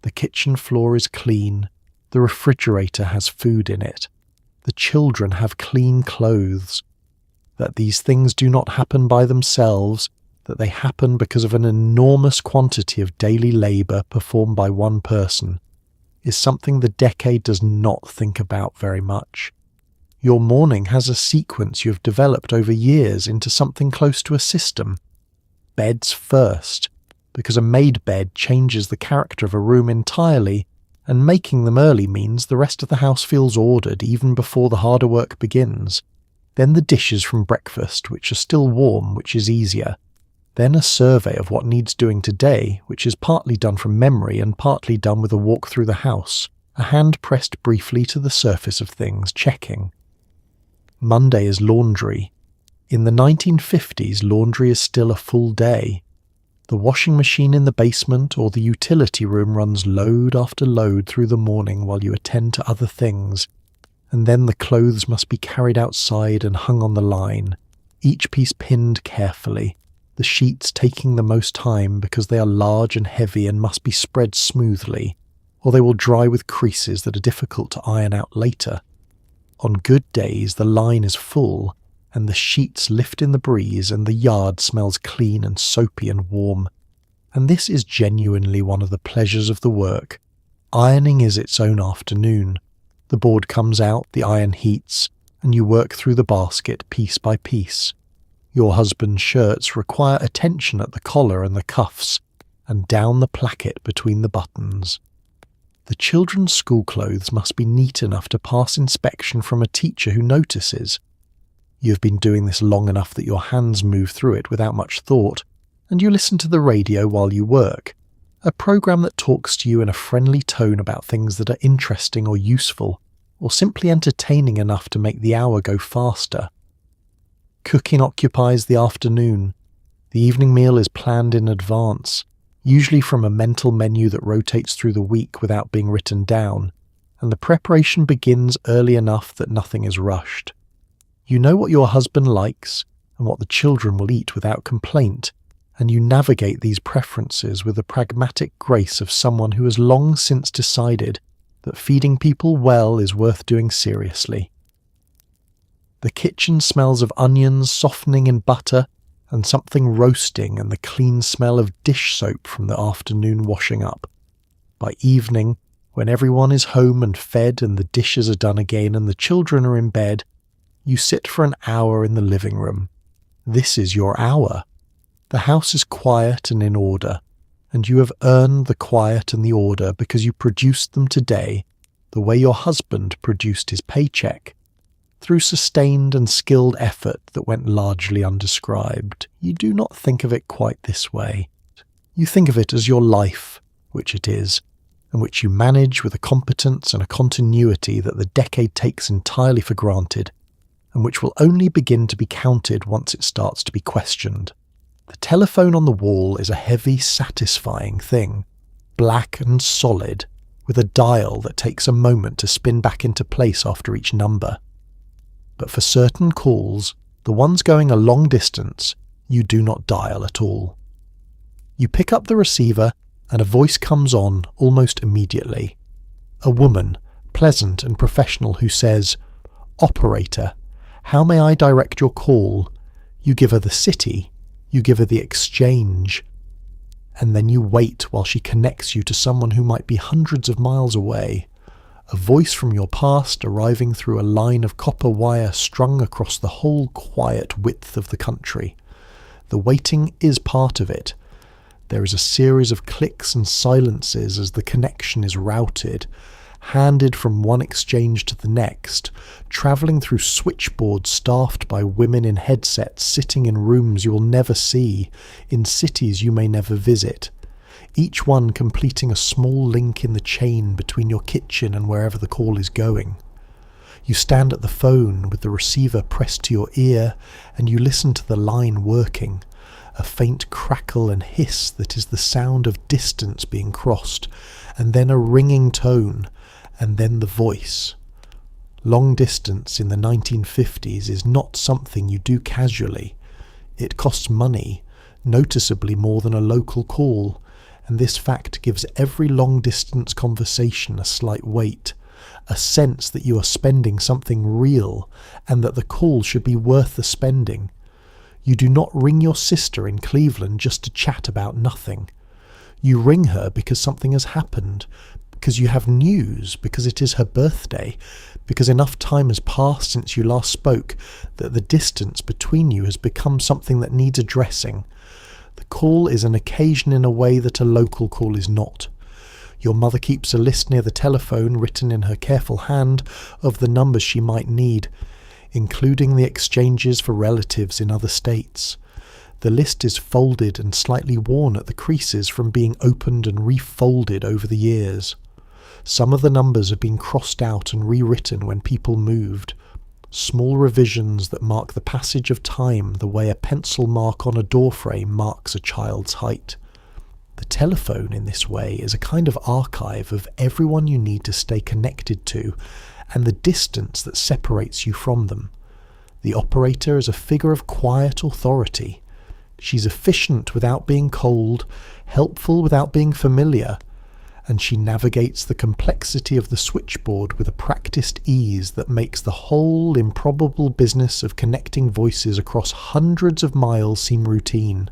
The kitchen floor is clean. The refrigerator has food in it. The children have clean clothes. That these things do not happen by themselves, that they happen because of an enormous quantity of daily labour performed by one person, is something the decade does not think about very much. Your morning has a sequence you have developed over years into something close to a system. beds first, because a made bed changes the character of a room entirely, and making them early means the rest of the house feels ordered even before the harder work begins. Then the dishes from breakfast, which are still warm, which is easier. Then a survey of what needs doing today, which is partly done from memory and partly done with a walk through the house, a hand pressed briefly to the surface of things, checking. Monday is laundry. In the 1950s, laundry is still a full day. The washing machine in the basement or the utility room runs load after load through the morning while you attend to other things, and then the clothes must be carried outside and hung on the line, each piece pinned carefully, the sheets taking the most time because they are large and heavy and must be spread smoothly, or they will dry with creases that are difficult to iron out later. On good days the line is full, and the sheets lift in the breeze and the yard smells clean and soapy and warm. And this is genuinely one of the pleasures of the work. Ironing is its own afternoon. The board comes out, the iron heats, and you work through the basket piece by piece. Your husband's shirts require attention at the collar and the cuffs, and down the placket between the buttons. The children's school clothes must be neat enough to pass inspection from a teacher who notices. You have been doing this long enough that your hands move through it without much thought, and you listen to the radio while you work, a program that talks to you in a friendly tone about things that are interesting or useful, or simply entertaining enough to make the hour go faster. Cooking occupies the afternoon. The evening meal is planned in advance, usually from a mental menu that rotates through the week without being written down, and the preparation begins early enough that nothing is rushed. You know what your husband likes and what the children will eat without complaint, and you navigate these preferences with the pragmatic grace of someone who has long since decided that feeding people well is worth doing seriously. The kitchen smells of onions softening in butter and something roasting and the clean smell of dish soap from the afternoon washing up. By evening, when everyone is home and fed and the dishes are done again and the children are in bed, you sit for an hour in the living room. This is your hour. The house is quiet and in order, and you have earned the quiet and the order because you produced them today the way your husband produced his paycheck, through sustained and skilled effort that went largely undescribed. You do not think of it quite this way. You think of it as your life, which it is, and which you manage with a competence and a continuity that the decade takes entirely for granted, and which will only begin to be counted once it starts to be questioned. The telephone on the wall is a heavy, satisfying thing, black and solid, with a dial that takes a moment to spin back into place after each number. But for certain calls, the ones going a long distance, you do not dial at all. You pick up the receiver and a voice comes on almost immediately. A woman, pleasant and professional, who says, "Operator, how may I direct your call?" You give her the city, you give her the exchange, and then you wait while she connects you to someone who might be hundreds of miles away. A voice from your past arriving through a line of copper wire strung across the whole quiet width of the country. The waiting is part of it. There is a series of clicks and silences as the connection is routed, handed from one exchange to the next, travelling through switchboards staffed by women in headsets sitting in rooms you will never see, in cities you may never visit, each one completing a small link in the chain between your kitchen and wherever the call is going. You stand at the phone with the receiver pressed to your ear and you listen to the line working, a faint crackle and hiss that is the sound of distance being crossed, and then a ringing tone, and then the voice. Long distance in the 1950s is not something you do casually. It costs money, noticeably more than a local call, and this fact gives every long-distance conversation a slight weight, a sense that you are spending something real, and that the call should be worth the spending. You do not ring your sister in Cleveland just to chat about nothing. You ring her because something has happened, because you have news, because it is her birthday, because enough time has passed since you last spoke that the distance between you has become something that needs addressing. The call is an occasion in a way that a local call is not. Your mother keeps a list near the telephone, written in her careful hand, of the numbers she might need, including the exchanges for relatives in other states. The list is folded and slightly worn at the creases from being opened and refolded over the years. Some of the numbers have been crossed out and rewritten when people moved. Small revisions that mark the passage of time the way a pencil mark on a doorframe marks a child's height. The telephone, in this way, is a kind of archive of everyone you need to stay connected to and the distance that separates you from them. The operator is a figure of quiet authority. She's efficient without being cold, helpful without being familiar, and she navigates the complexity of the switchboard with a practiced ease that makes the whole improbable business of connecting voices across hundreds of miles seem routine.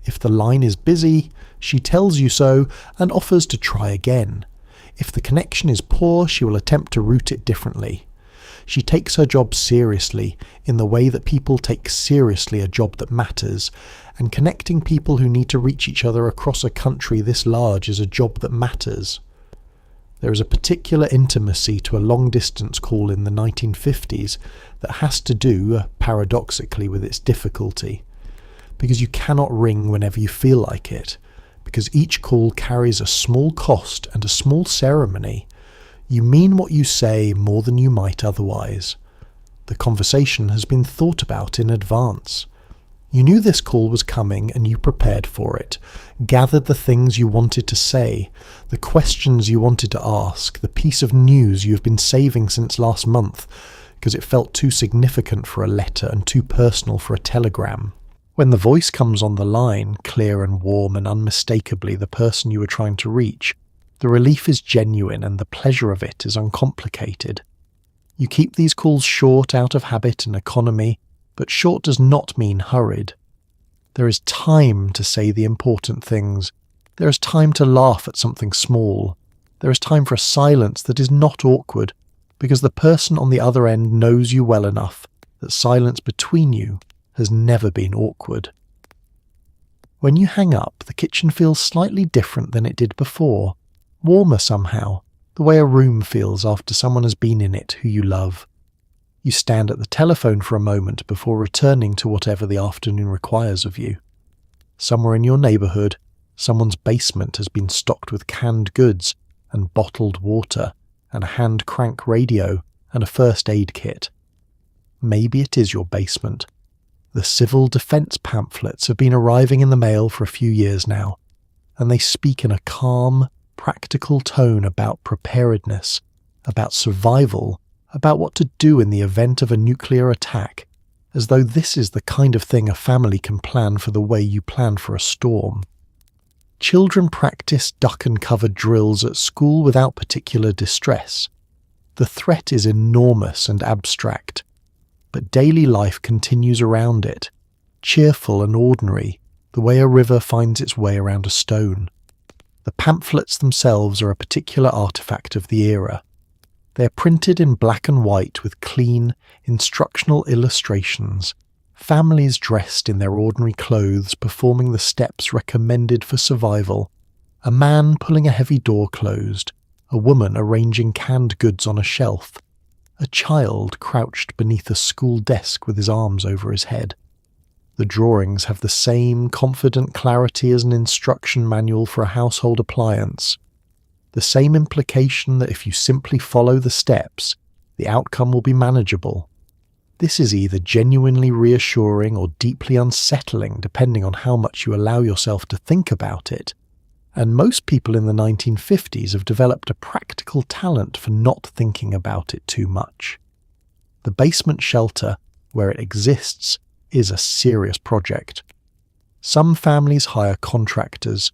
If the line is busy, she tells you so and offers to try again. If the connection is poor, she will attempt to route it differently. She takes her job seriously, in the way that people take seriously a job that matters, and connecting people who need to reach each other across a country this large is a job that matters. There is a particular intimacy to a long-distance call in the 1950s that has to do, paradoxically, with its difficulty. Because you cannot ring whenever you feel like it, because each call carries a small cost and a small ceremony. You mean what you say more than you might otherwise. The conversation has been thought about in advance. You knew this call was coming and you prepared for it, gathered the things you wanted to say, the questions you wanted to ask, the piece of news you have been saving since last month, because it felt too significant for a letter and too personal for a telegram. When the voice comes on the line, clear and warm and unmistakably the person you were trying to reach, the relief is genuine and the pleasure of it is uncomplicated. You keep these calls short out of habit and economy, but short does not mean hurried. There is time to say the important things. There is time to laugh at something small. There is time for a silence that is not awkward, because the person on the other end knows you well enough that silence between you has never been awkward. When you hang up, the kitchen feels slightly different than it did before. Warmer somehow, the way a room feels after someone has been in it who you love. You stand at the telephone for a moment before returning to whatever the afternoon requires of you. Somewhere in your neighbourhood, someone's basement has been stocked with canned goods and bottled water and a hand crank radio and a first aid kit. Maybe it is your basement. The civil defence pamphlets have been arriving in the mail for a few years now, and they speak in a calm, practical tone about preparedness, about survival, about what to do in the event of a nuclear attack, as though this is the kind of thing a family can plan for the way you plan for a storm. Children practice duck and cover drills at school without particular distress. The threat is enormous and abstract, but daily life continues around it, cheerful and ordinary, the way a river finds its way around a stone. The pamphlets themselves are a particular artifact of the era. They are printed in black and white with clean, instructional illustrations, families dressed in their ordinary clothes performing the steps recommended for survival, a man pulling a heavy door closed, a woman arranging canned goods on a shelf, a child crouched beneath a school desk with his arms over his head. The drawings have the same confident clarity as an instruction manual for a household appliance, the same implication that if you simply follow the steps, the outcome will be manageable. This is either genuinely reassuring or deeply unsettling depending on how much you allow yourself to think about it, and most people in the 1950s have developed a practical talent for not thinking about it too much. The basement shelter, where it exists, is a serious project. Some families hire contractors.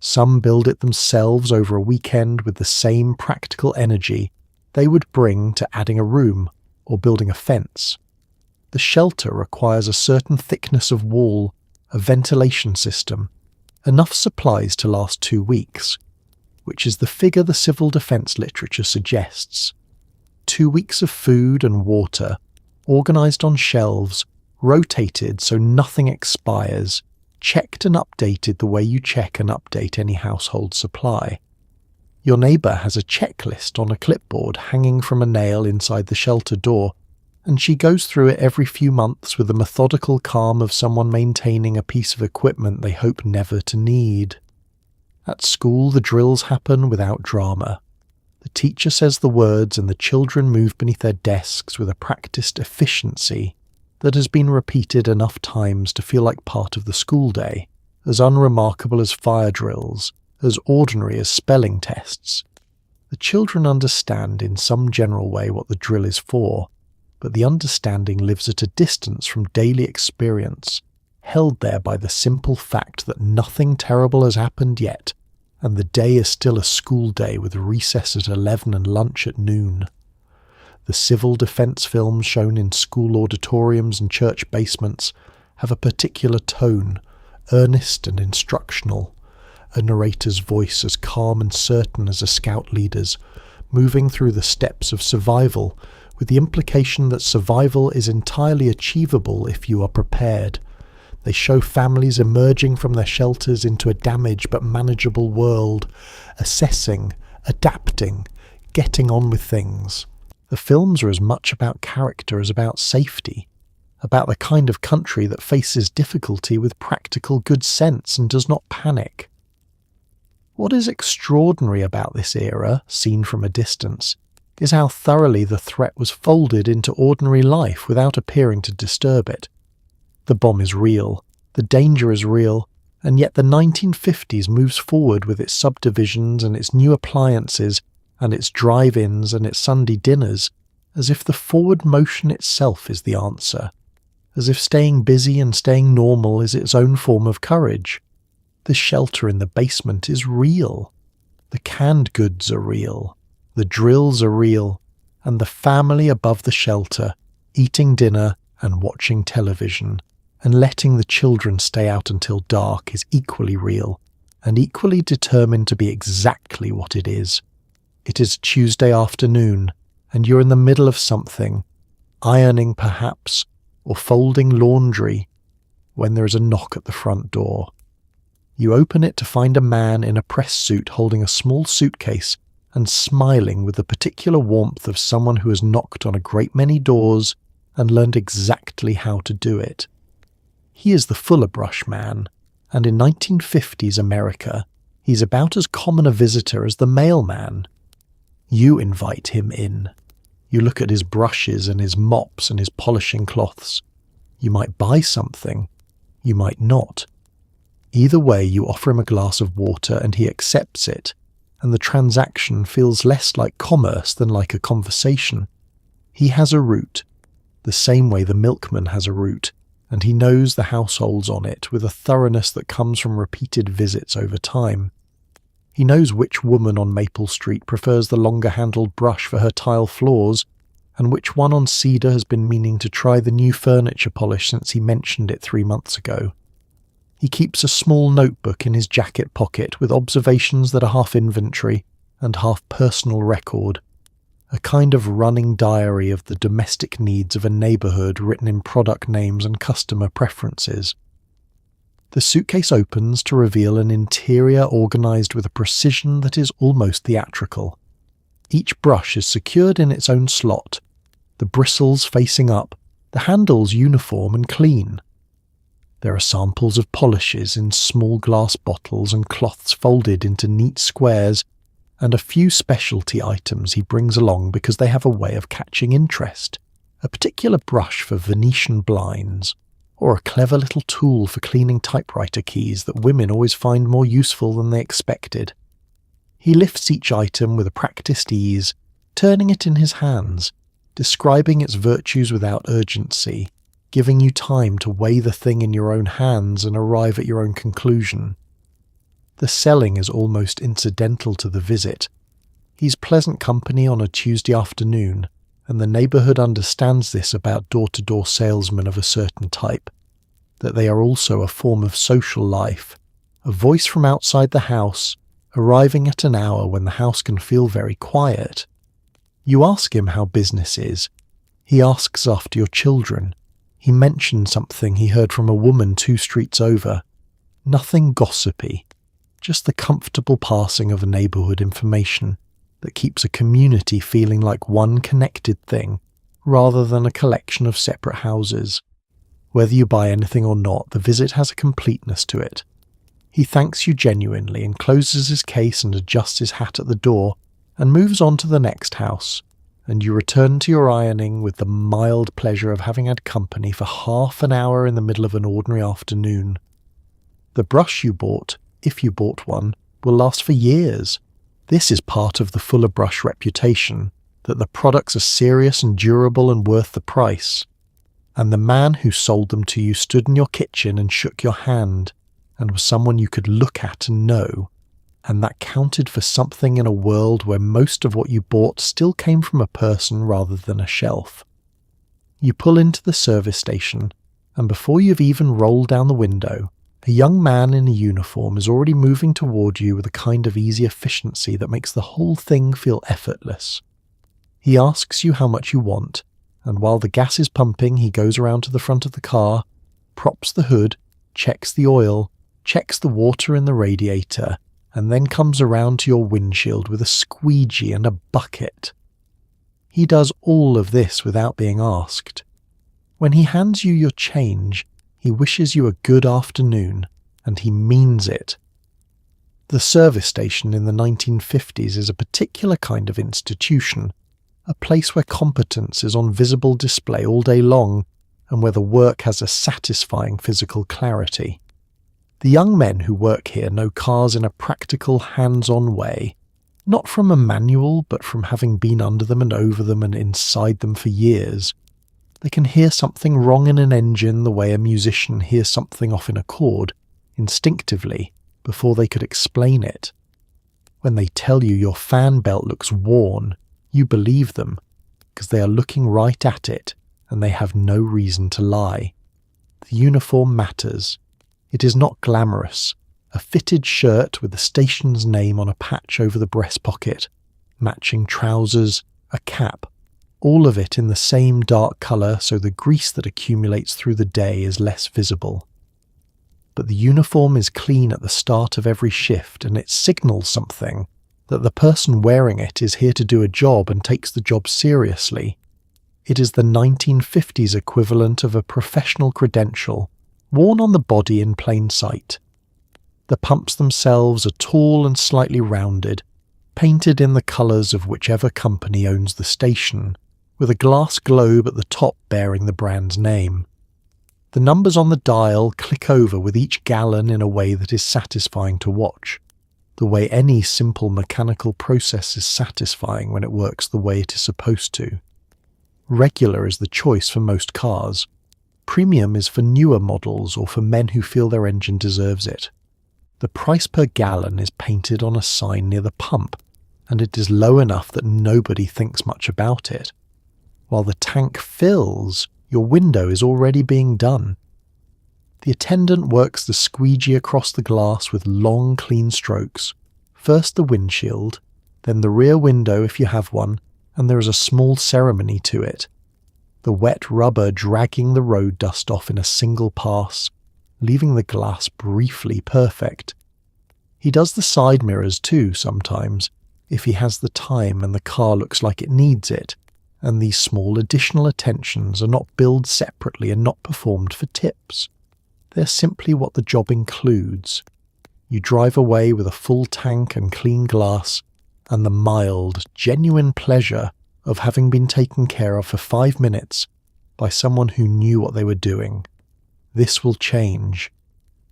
Some build it themselves over a weekend with the same practical energy they would bring to adding a room or building a fence. The shelter requires a certain thickness of wall, a ventilation system, enough supplies to last 2 weeks, which is the figure the civil defence literature suggests. 2 weeks of food and water, organised on shelves, rotated so nothing expires, checked and updated the way you check and update any household supply. Your neighbour has a checklist on a clipboard hanging from a nail inside the shelter door, and she goes through it every few months with the methodical calm of someone maintaining a piece of equipment they hope never to need. At school, the drills happen without drama. The teacher says the words and the children move beneath their desks with a practiced efficiency that has been repeated enough times to feel like part of the school day, as unremarkable as fire drills, as ordinary as spelling tests. The children understand in some general way what the drill is for, but the understanding lives at a distance from daily experience, held there by the simple fact that nothing terrible has happened yet, and the day is still a school day with recess at 11 and lunch at noon. The civil defence films shown in school auditoriums and church basements have a particular tone, earnest and instructional, a narrator's voice as calm and certain as a scout leader's, moving through the steps of survival with the implication that survival is entirely achievable if you are prepared. They show families emerging from their shelters into a damaged but manageable world, assessing, adapting, getting on with things. The films are as much about character as about safety, about the kind of country that faces difficulty with practical good sense and does not panic. What is extraordinary about this era, seen from a distance, is how thoroughly the threat was folded into ordinary life without appearing to disturb it. The bomb is real, the danger is real, and yet the 1950s moves forward with its subdivisions and its new appliances and its drive-ins and its Sunday dinners, as if the forward motion itself is the answer, as if staying busy and staying normal is its own form of courage. The shelter in the basement is real. The canned goods are real. The drills are real. And the family above the shelter, eating dinner and watching television, and letting the children stay out until dark is equally real, and equally determined to be exactly what it is. It is Tuesday afternoon, and you're in the middle of something, ironing perhaps, or folding laundry, when there is a knock at the front door. You open it to find a man in a press suit holding a small suitcase and smiling with the particular warmth of someone who has knocked on a great many doors and learned exactly how to do it. He is the Fuller Brush man, and in 1950s America, he's about as common a visitor as the mailman. You invite him in. You look at his brushes and his mops and his polishing cloths. You might buy something. You might not. Either way, you offer him a glass of water and he accepts it, and the transaction feels less like commerce than like a conversation. He has a route, the same way the milkman has a route, and he knows the households on it with a thoroughness that comes from repeated visits over time. He knows which woman on Maple Street prefers the longer-handled brush for her tile floors, and which one on Cedar has been meaning to try the new furniture polish since he mentioned it 3 months ago. He keeps a small notebook in his jacket pocket with observations that are half inventory and half personal record, a kind of running diary of the domestic needs of a neighbourhood written in product names and customer preferences. The suitcase opens to reveal an interior organised with a precision that is almost theatrical. Each brush is secured in its own slot, the bristles facing up, the handles uniform and clean. There are samples of polishes in small glass bottles and cloths folded into neat squares, and a few specialty items he brings along because they have a way of catching interest, a particular brush for Venetian blinds, or a clever little tool for cleaning typewriter keys that women always find more useful than they expected. He lifts each item with a practiced ease, turning it in his hands, describing its virtues without urgency, giving you time to weigh the thing in your own hands and arrive at your own conclusion. The selling is almost incidental to the visit. He's pleasant company on a Tuesday afternoon, and the neighbourhood understands this about door-to-door salesmen of a certain type, that they are also a form of social life, a voice from outside the house, arriving at an hour when the house can feel very quiet. You ask him how business is. He asks after your children. He mentioned something he heard from a woman 2 streets over, Nothing gossipy, just the comfortable passing of neighbourhood information that keeps a community feeling like one connected thing rather than a collection of separate houses. Whether you buy anything or not, the visit has a completeness to it. He thanks you genuinely and closes his case and adjusts his hat at the door and moves on to the next house, and you return to your ironing with the mild pleasure of having had company for half an hour in the middle of an ordinary afternoon. The brush you bought, if you bought one, will last for years. This is part of the Fuller Brush reputation, that the products are serious and durable and worth the price. And the man who sold them to you stood in your kitchen and shook your hand, and was someone you could look at and know, and that counted for something in a world where most of what you bought still came from a person rather than a shelf. You pull into the service station, and before you've even rolled down the window, a young man in a uniform is already moving toward you with a kind of easy efficiency that makes the whole thing feel effortless. He asks you how much you want, and while the gas is pumping, he goes around to the front of the car, props the hood, checks the oil, checks the water in the radiator, and then comes around to your windshield with a squeegee and a bucket. He does all of this without being asked. When he hands you your change, he wishes you a good afternoon, and he means it. The service station in the 1950s is a particular kind of institution, a place where competence is on visible display all day long, and where the work has a satisfying physical clarity. The young men who work here know cars in a practical, hands-on way, not from a manual, but from having been under them and over them and inside them for years. They can hear something wrong in an engine the way a musician hears something off in a chord, instinctively, before they could explain it. When they tell you your fan belt looks worn, you believe them, because they are looking right at it, and they have no reason to lie. The uniform matters. It is not glamorous. A fitted shirt with the station's name on a patch over the breast pocket, matching trousers, a cap, all of it in the same dark colour so the grease that accumulates through the day is less visible. But the uniform is clean at the start of every shift, and it signals something, that the person wearing it is here to do a job and takes the job seriously. It is the 1950s equivalent of a professional credential, worn on the body in plain sight. The pumps themselves are tall and slightly rounded, painted in the colours of whichever company owns the station, with a glass globe at the top bearing the brand's name. The numbers on the dial click over with each gallon in a way that is satisfying to watch, the way any simple mechanical process is satisfying when it works the way it is supposed to. Regular is the choice for most cars. Premium is for newer models or for men who feel their engine deserves it. The price per gallon is painted on a sign near the pump, and it is low enough that nobody thinks much about it. While the tank fills, your window is already being done. The attendant works the squeegee across the glass with long, clean strokes. First the windshield, then the rear window if you have one, and there is a small ceremony to it. The wet rubber dragging the road dust off in a single pass, leaving the glass briefly perfect. He does the side mirrors too sometimes, if he has the time and the car looks like it needs it, and these small additional attentions are not billed separately and not performed for tips. They're simply what the job includes. You drive away with a full tank and clean glass, and the mild, genuine pleasure of having been taken care of for 5 minutes by someone who knew what they were doing. This will change.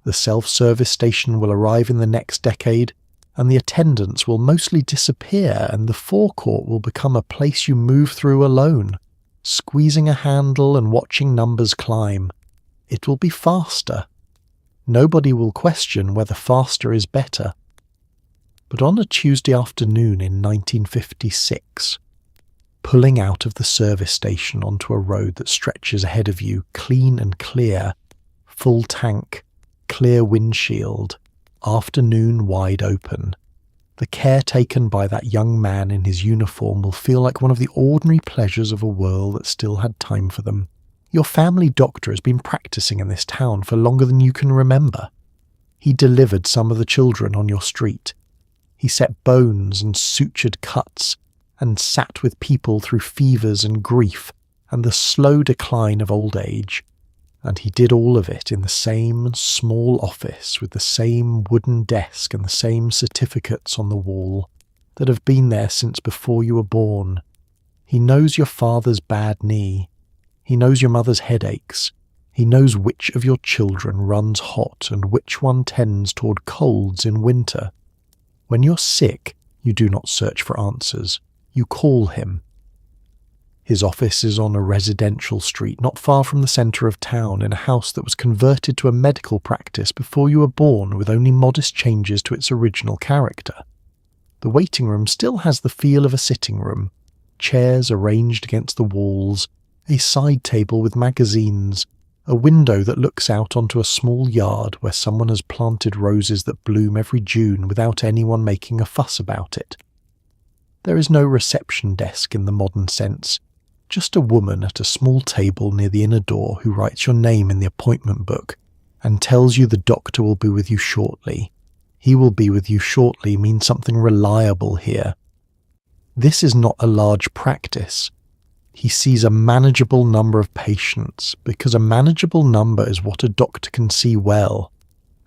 The self-service station will arrive in the next decade, and the attendants will mostly disappear, and the forecourt will become a place you move through alone, squeezing a handle and watching numbers climb. It will be faster. Nobody will question whether faster is better. But on a Tuesday afternoon in 1956, pulling out of the service station onto a road that stretches ahead of you, clean and clear, full tank, clear windshield, afternoon wide open, the care taken by that young man in his uniform will feel like one of the ordinary pleasures of a world that still had time for them. Your family doctor has been practicing in this town for longer than you can remember. He delivered some of the children on your street. He set bones and sutured cuts, and sat with people through fevers and grief and the slow decline of old age. And he did all of it in the same small office with the same wooden desk and the same certificates on the wall that have been there since before you were born. He knows your father's bad knee. He knows your mother's headaches. He knows which of your children runs hot and which one tends toward colds in winter. When you're sick, you do not search for answers. You call him. His office is on a residential street not far from the centre of town, in a house that was converted to a medical practice before you were born, with only modest changes to its original character. The waiting room still has the feel of a sitting room, chairs arranged against the walls, a side table with magazines, a window that looks out onto a small yard where someone has planted roses that bloom every June without anyone making a fuss about it. There is no reception desk in the modern sense, just a woman at a small table near the inner door who writes your name in the appointment book and tells you the doctor will be with you shortly. He will be with you shortly means something reliable here. This is not a large practice. He sees a manageable number of patients because a manageable number is what a doctor can see well,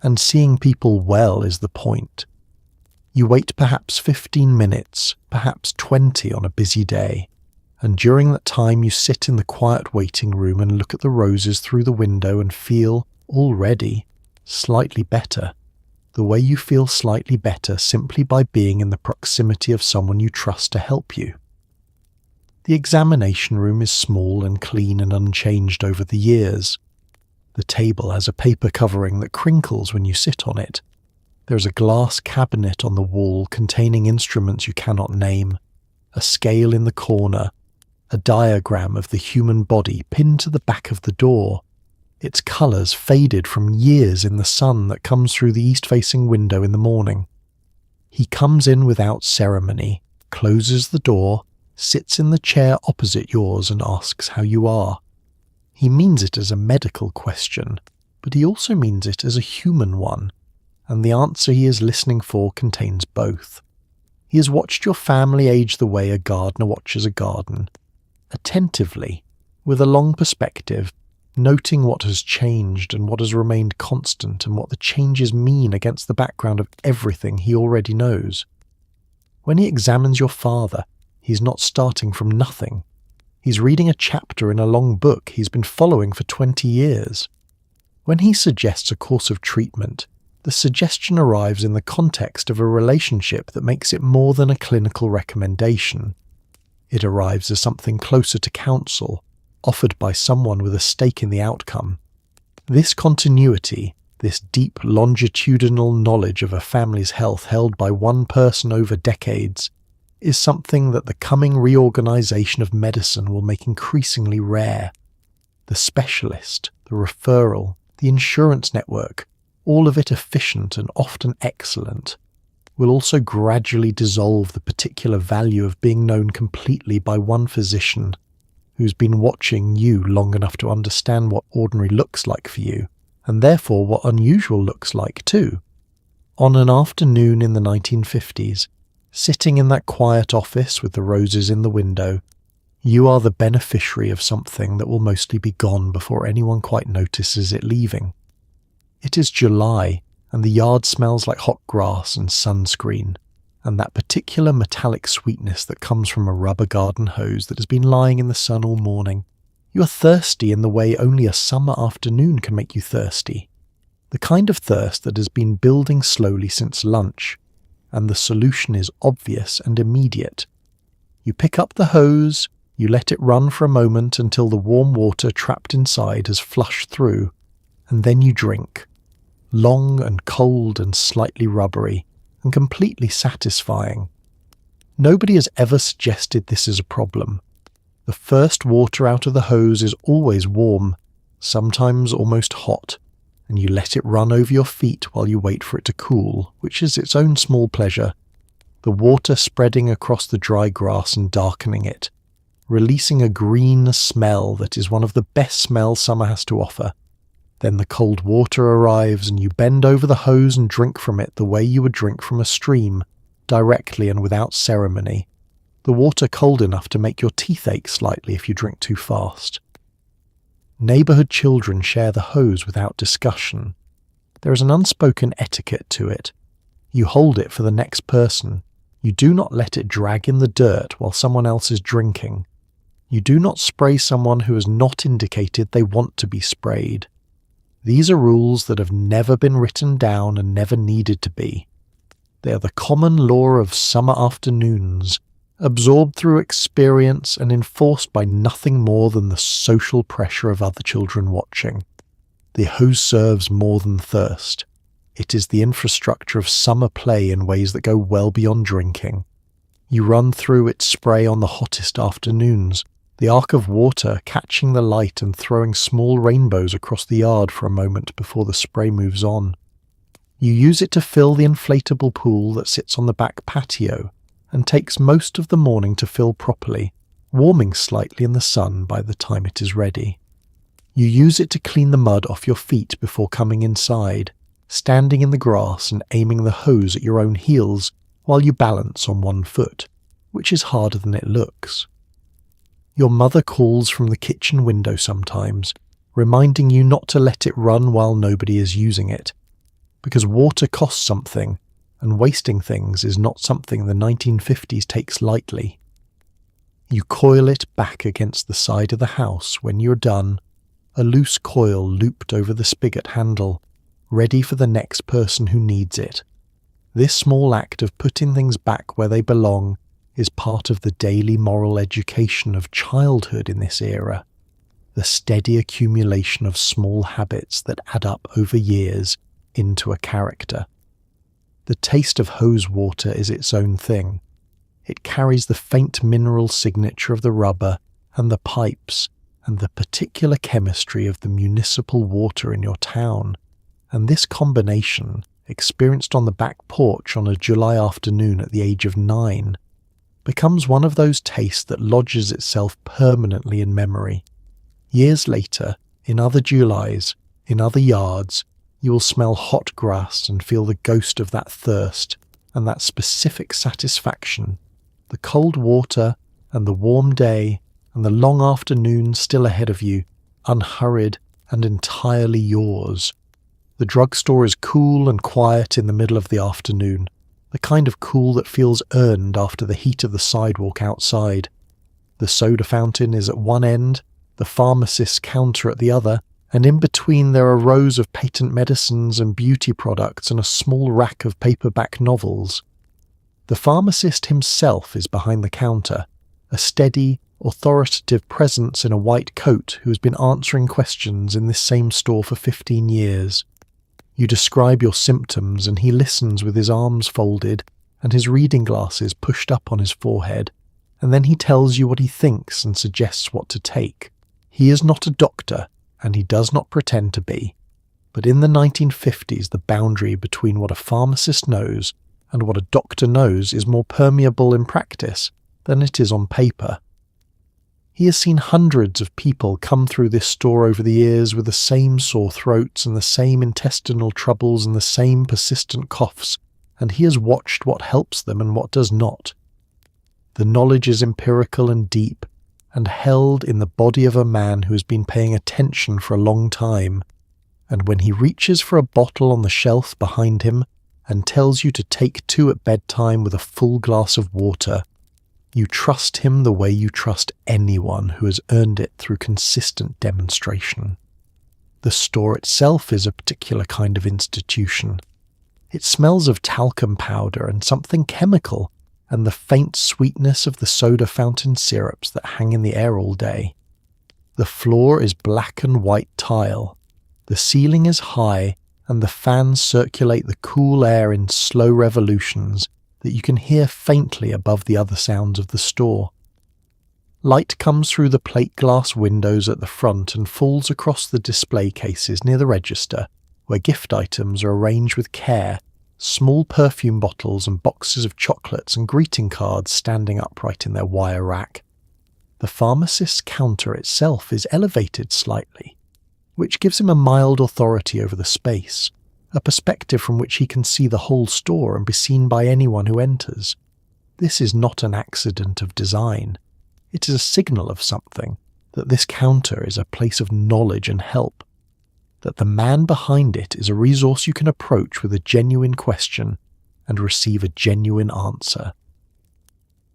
and seeing people well is the point. You wait perhaps 15 minutes, perhaps 20 on a busy day, and during that time you sit in the quiet waiting room and look at the roses through the window and feel, already, slightly better. The way you feel slightly better simply by being in the proximity of someone you trust to help you. The examination room is small and clean and unchanged over the years. The table has a paper covering that crinkles when you sit on it. There is a glass cabinet on the wall containing instruments you cannot name, a scale in the corner, a diagram of the human body pinned to the back of the door, its colours faded from years in the sun that comes through the east-facing window in the morning. He comes in without ceremony, closes the door, sits in the chair opposite yours and asks how you are. He means it as a medical question, but he also means it as a human one, and the answer he is listening for contains both. He has watched your family age the way a gardener watches a garden, attentively, with a long perspective, noting what has changed and what has remained constant and what the changes mean against the background of everything he already knows. When he examines your father, he's not starting from nothing. He's reading a chapter in a long book he's been following for 20 years. When he suggests a course of treatment, the suggestion arrives in the context of a relationship that makes it more than a clinical recommendation. It arrives as something closer to counsel, offered by someone with a stake in the outcome. This continuity, this deep longitudinal knowledge of a family's health held by one person over decades, is something that the coming reorganization of medicine will make increasingly rare. The specialist, the referral, the insurance network, all of it efficient and often excellent, will also gradually dissolve the particular value of being known completely by one physician who's been watching you long enough to understand what ordinary looks like for you, and therefore what unusual looks like too. On an afternoon in the 1950s, sitting in that quiet office with the roses in the window, you are the beneficiary of something that will mostly be gone before anyone quite notices it leaving. It is July, and the yard smells like hot grass and sunscreen, and that particular metallic sweetness that comes from a rubber garden hose that has been lying in the sun all morning. You are thirsty in the way only a summer afternoon can make you thirsty. The kind of thirst that has been building slowly since lunch, and the solution is obvious and immediate. You pick up the hose, you let it run for a moment until the warm water trapped inside has flushed through, and then you drink. Long and cold and slightly rubbery, and completely satisfying. Nobody has ever suggested this is a problem. The first water out of the hose is always warm, sometimes almost hot, and you let it run over your feet while you wait for it to cool, which is its own small pleasure. The water spreading across the dry grass and darkening it, releasing a green smell that is one of the best smells summer has to offer. Then the cold water arrives and you bend over the hose and drink from it the way you would drink from a stream, directly and without ceremony. The water cold enough to make your teeth ache slightly if you drink too fast. Neighbourhood children share the hose without discussion. There is an unspoken etiquette to it. You hold it for the next person. You do not let it drag in the dirt while someone else is drinking. You do not spray someone who has not indicated they want to be sprayed. These are rules that have never been written down and never needed to be. They are the common law of summer afternoons, absorbed through experience and enforced by nothing more than the social pressure of other children watching. The hose serves more than thirst. It is the infrastructure of summer play in ways that go well beyond drinking. You run through its spray on the hottest afternoons, the arc of water catching the light and throwing small rainbows across the yard for a moment before the spray moves on. You use it to fill the inflatable pool that sits on the back patio and takes most of the morning to fill properly, warming slightly in the sun by the time it is ready. You use it to clean the mud off your feet before coming inside, standing in the grass and aiming the hose at your own heels while you balance on one foot, which is harder than it looks. Your mother calls from the kitchen window sometimes, reminding you not to let it run while nobody is using it, because water costs something, and wasting things is not something the 1950s takes lightly. You coil it back against the side of the house when you're done, a loose coil looped over the spigot handle, ready for the next person who needs it. This small act of putting things back where they belong is part of the daily moral education of childhood in this era, the steady accumulation of small habits that add up over years into a character. The taste of hose water is its own thing. It carries the faint mineral signature of the rubber and the pipes and the particular chemistry of the municipal water in your town, and this combination, experienced on the back porch on a July afternoon at the age of 9, becomes one of those tastes that lodges itself permanently in memory. Years later, in other Julys, in other yards, you will smell hot grass and feel the ghost of that thirst and that specific satisfaction, the cold water and the warm day and the long afternoon still ahead of you, unhurried and entirely yours. The drugstore is cool and quiet in the middle of the afternoon, the kind of cool that feels earned after the heat of the sidewalk outside. The soda fountain is at one end, the pharmacist's counter at the other, and in between there are rows of patent medicines and beauty products and a small rack of paperback novels. The pharmacist himself is behind the counter, a steady, authoritative presence in a white coat who has been answering questions in this same store for 15 years. You describe your symptoms and he listens with his arms folded and his reading glasses pushed up on his forehead, and then he tells you what he thinks and suggests what to take. He is not a doctor, and he does not pretend to be, but in the 1950s the boundary between what a pharmacist knows and what a doctor knows is more permeable in practice than it is on paper. He has seen hundreds of people come through this store over the years with the same sore throats and the same intestinal troubles and the same persistent coughs, and he has watched what helps them and what does not. The knowledge is empirical and deep, and held in the body of a man who has been paying attention for a long time, and when he reaches for a bottle on the shelf behind him and tells you to take 2 at bedtime with a full glass of water, you trust him the way you trust anyone who has earned it through consistent demonstration. The store itself is a particular kind of institution. It smells of talcum powder and something chemical, and the faint sweetness of the soda fountain syrups that hang in the air all day. The floor is black and white tile. The ceiling is high, and the fans circulate the cool air in slow revolutions that you can hear faintly above the other sounds of the store. Light comes through the plate glass windows at the front and falls across the display cases near the register, where gift items are arranged with care, small perfume bottles and boxes of chocolates and greeting cards standing upright in their wire rack. The pharmacist's counter itself is elevated slightly. which gives him a mild authority over the space, a perspective from which he can see the whole store and be seen by anyone who enters. This is not an accident of design. It is a signal of something, that this counter is a place of knowledge and help, that the man behind it is a resource you can approach with a genuine question and receive a genuine answer.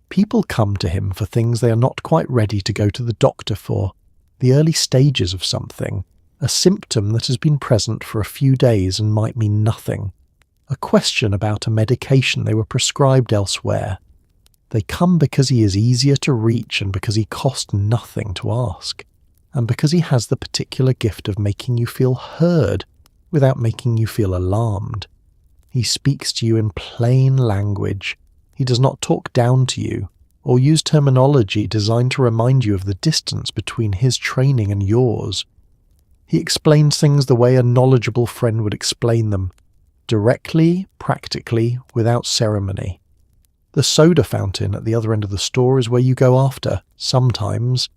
People come to him for things they are not quite ready to go to the doctor for, the early stages of something, a symptom that has been present for a few days and might mean nothing, a question about a medication they were prescribed elsewhere. They come because he is easier to reach and because he costs nothing to ask, and because he has the particular gift of making you feel heard without making you feel alarmed. He speaks to you in plain language. He does not talk down to you or use terminology designed to remind you of the distance between his training and yours. He explains things the way a knowledgeable friend would explain them, directly, practically, without ceremony. The soda fountain at the other end of the store is where you go after, sometimes,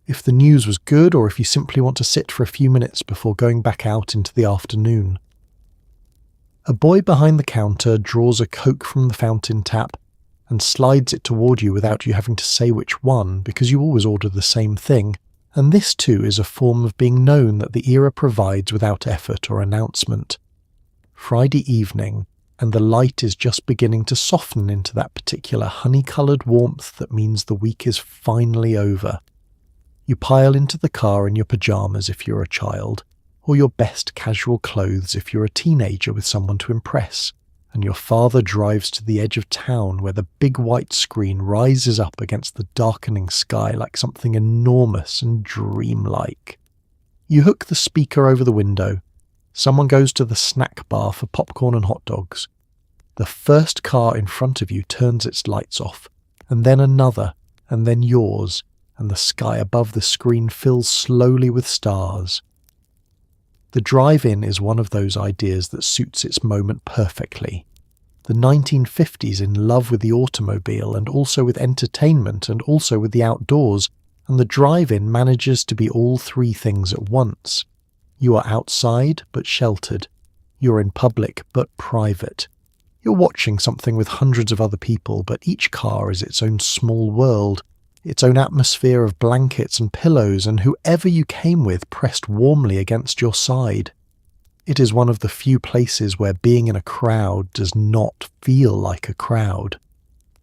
if the news was good or if you simply want to sit for a few minutes before going back out into the afternoon. A boy behind the counter draws a Coke from the fountain tap and slides it toward you without you having to say which one, because you always order the same thing, and this too is a form of being known that the era provides without effort or announcement. Friday evening, and the light is just beginning to soften into that particular honey-coloured warmth that means the week is finally over. You pile into the car in your pyjamas if you're a child, or your best casual clothes if you're a teenager with someone to impress, and your father drives to the edge of town where the big white screen rises up against the darkening sky like something enormous and dreamlike. You hook the speaker over the window. Someone goes to the snack bar for popcorn and hot dogs. The first car in front of you turns its lights off, and then another, and then yours, and the sky above the screen fills slowly with stars. The drive-in is one of those ideas that suits its moment perfectly. The 1950s in love with the automobile and also with entertainment and also with the outdoors, and the drive-in manages to be all three things at once. You are outside but sheltered. You're in public but private. You're watching something with hundreds of other people, but each car is its own small world, its own atmosphere of blankets and pillows and whoever you came with pressed warmly against your side. It is one of the few places where being in a crowd does not feel like a crowd.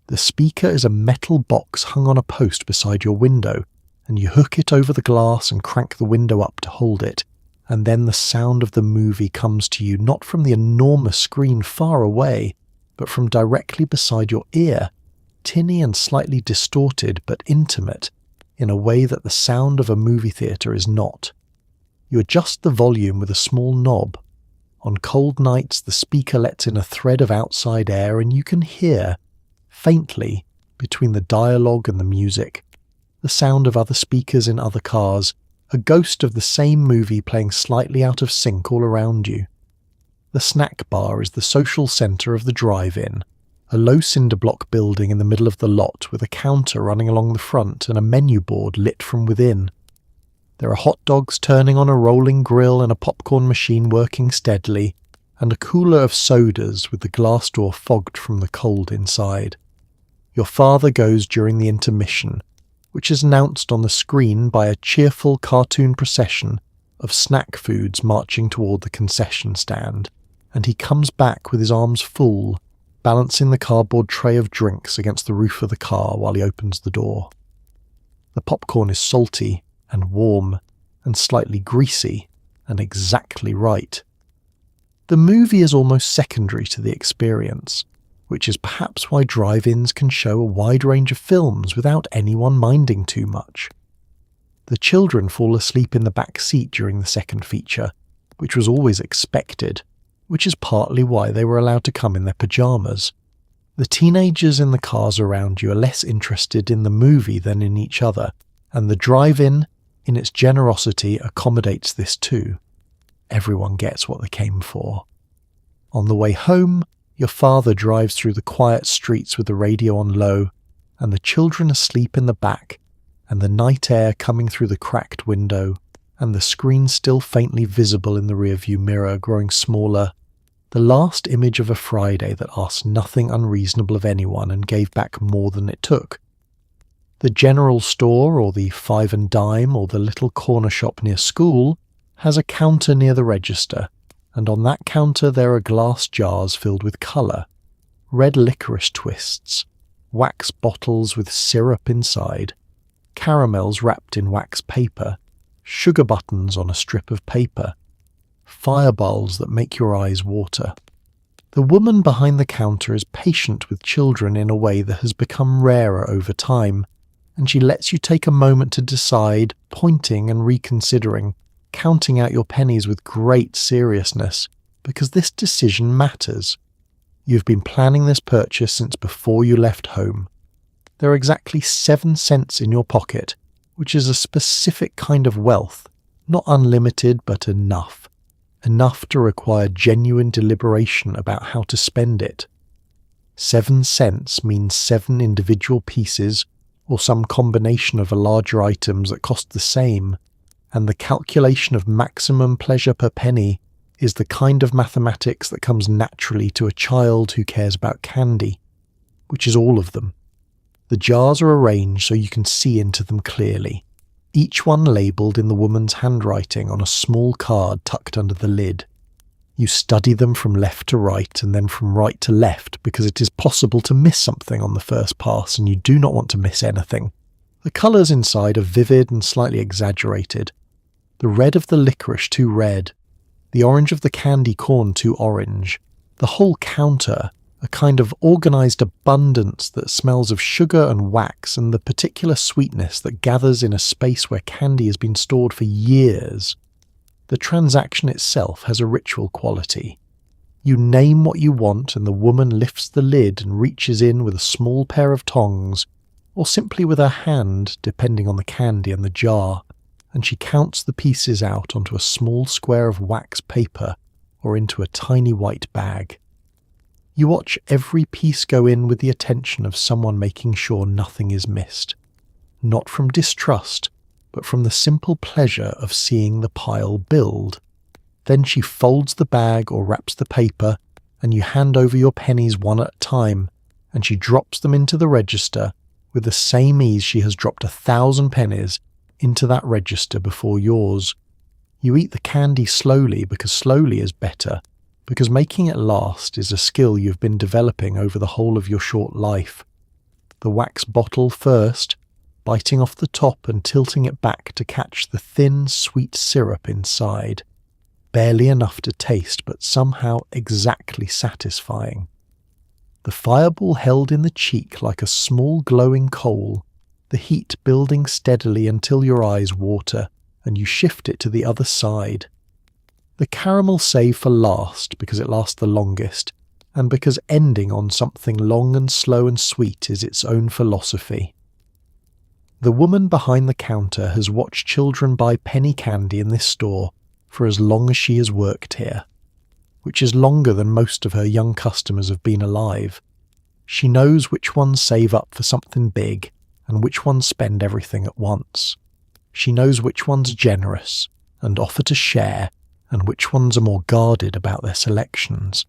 The speaker is a metal box hung on a post beside your window, and you hook it over the glass and crank the window up to hold it, and then the sound of the movie comes to you not from the enormous screen far away, but from directly beside your ear, tinny and slightly distorted but intimate, in a way that the sound of a movie theatre is not. You adjust the volume with a small knob. On cold nights the speaker lets in a thread of outside air and you can hear, faintly, between the dialogue and the music, the sound of other speakers in other cars, a ghost of the same movie playing slightly out of sync all around you. The snack bar is the social centre of the drive-in, a low cinder block building in the middle of the lot with a counter running along the front and a menu board lit from within. There are hot dogs turning on a rolling grill and a popcorn machine working steadily, and a cooler of sodas with the glass door fogged from the cold inside. Your father goes during the intermission, which is announced on the screen by a cheerful cartoon procession of snack foods marching toward the concession stand, and he comes back with his arms full, balancing the cardboard tray of drinks against the roof of the car while he opens the door. The popcorn is salty and warm and slightly greasy and exactly right. The movie is almost secondary to the experience, which is perhaps why drive-ins can show a wide range of films without anyone minding too much. The children fall asleep in the back seat during the second feature, which was always expected, which is partly why they were allowed to come in their pyjamas. The teenagers in the cars around you are less interested in the movie than in each other, and the drive-in, in its generosity, accommodates this too. Everyone gets what they came for. On the way home, your father drives through the quiet streets with the radio on low, and the children asleep in the back, and the night air coming through the cracked window, and the screen still faintly visible in the rearview mirror growing smaller, the last image of a Friday that asked nothing unreasonable of anyone and gave back more than it took. The general store or the five and dime or the little corner shop near school has a counter near the register, and on that counter there are glass jars filled with colour, red licorice twists, wax bottles with syrup inside, caramels wrapped in wax paper, sugar buttons on a strip of paper, fireballs that make your eyes water. The woman behind the counter is patient with children in a way that has become rarer over time, and she lets you take a moment to decide, pointing and reconsidering, counting out your pennies with great seriousness, because this decision matters. You've been planning this purchase since before you left home. There are exactly 7 cents in your pocket, which is a specific kind of wealth, not unlimited but enough. Enough to require genuine deliberation about how to spend it. 7 cents means 7 individual pieces or some combination of larger items that cost the same, and the calculation of maximum pleasure per penny is the kind of mathematics that comes naturally to a child who cares about candy, which is all of them. The jars are arranged so you can see into them clearly, each one labelled in the woman's handwriting on a small card tucked under the lid. You study them from left to right and then from right to left because it is possible to miss something on the first pass and you do not want to miss anything. The colours inside are vivid and slightly exaggerated. The red of the licorice too red, the orange of the candy corn too orange, the whole counter a kind of organised abundance that smells of sugar and wax and the particular sweetness that gathers in a space where candy has been stored for years. The transaction itself has a ritual quality. You name what you want and the woman lifts the lid and reaches in with a small pair of tongs, or simply with her hand, depending on the candy and the jar, and she counts the pieces out onto a small square of wax paper or into a tiny white bag. You watch every piece go in with the attention of someone making sure nothing is missed, not from distrust, but from the simple pleasure of seeing the pile build. Then she folds the bag or wraps the paper, and you hand over your pennies one at a time, and she drops them into the register with the same ease she has dropped 1,000 pennies into that register before yours. You eat the candy slowly because slowly is better, because making it last is a skill you've been developing over the whole of your short life. The wax bottle first, biting off the top and tilting it back to catch the thin, sweet syrup inside. Barely enough to taste, but somehow exactly satisfying. The fireball held in the cheek like a small glowing coal, the heat building steadily until your eyes water, and you shift it to the other side. The caramel save for last because it lasts the longest, and because ending on something long and slow and sweet is its own philosophy. The woman behind the counter has watched children buy penny candy in this store for as long as she has worked here, which is longer than most of her young customers have been alive. She knows which ones save up for something big and which ones spend everything at once. She knows which ones are generous and offer to share and which ones are more guarded about their selections.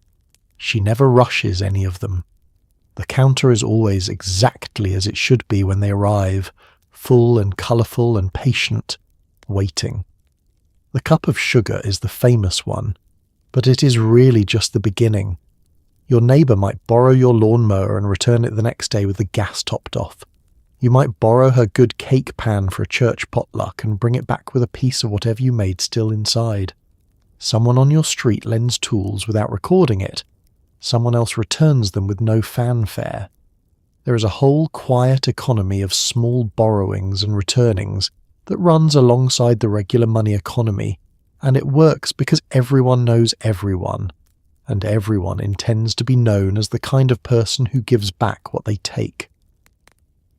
She never rushes any of them. The counter is always exactly as it should be when they arrive, full and colourful and patient, waiting. The cup of sugar is the famous one, but it is really just the beginning. Your neighbour might borrow your lawnmower and return it the next day with the gas topped off. You might borrow her good cake pan for a church potluck and bring it back with a piece of whatever you made still inside. Someone on your street lends tools without recording it. Someone else returns them with no fanfare. There is a whole quiet economy of small borrowings and returnings that runs alongside the regular money economy, and it works because everyone knows everyone, and everyone intends to be known as the kind of person who gives back what they take.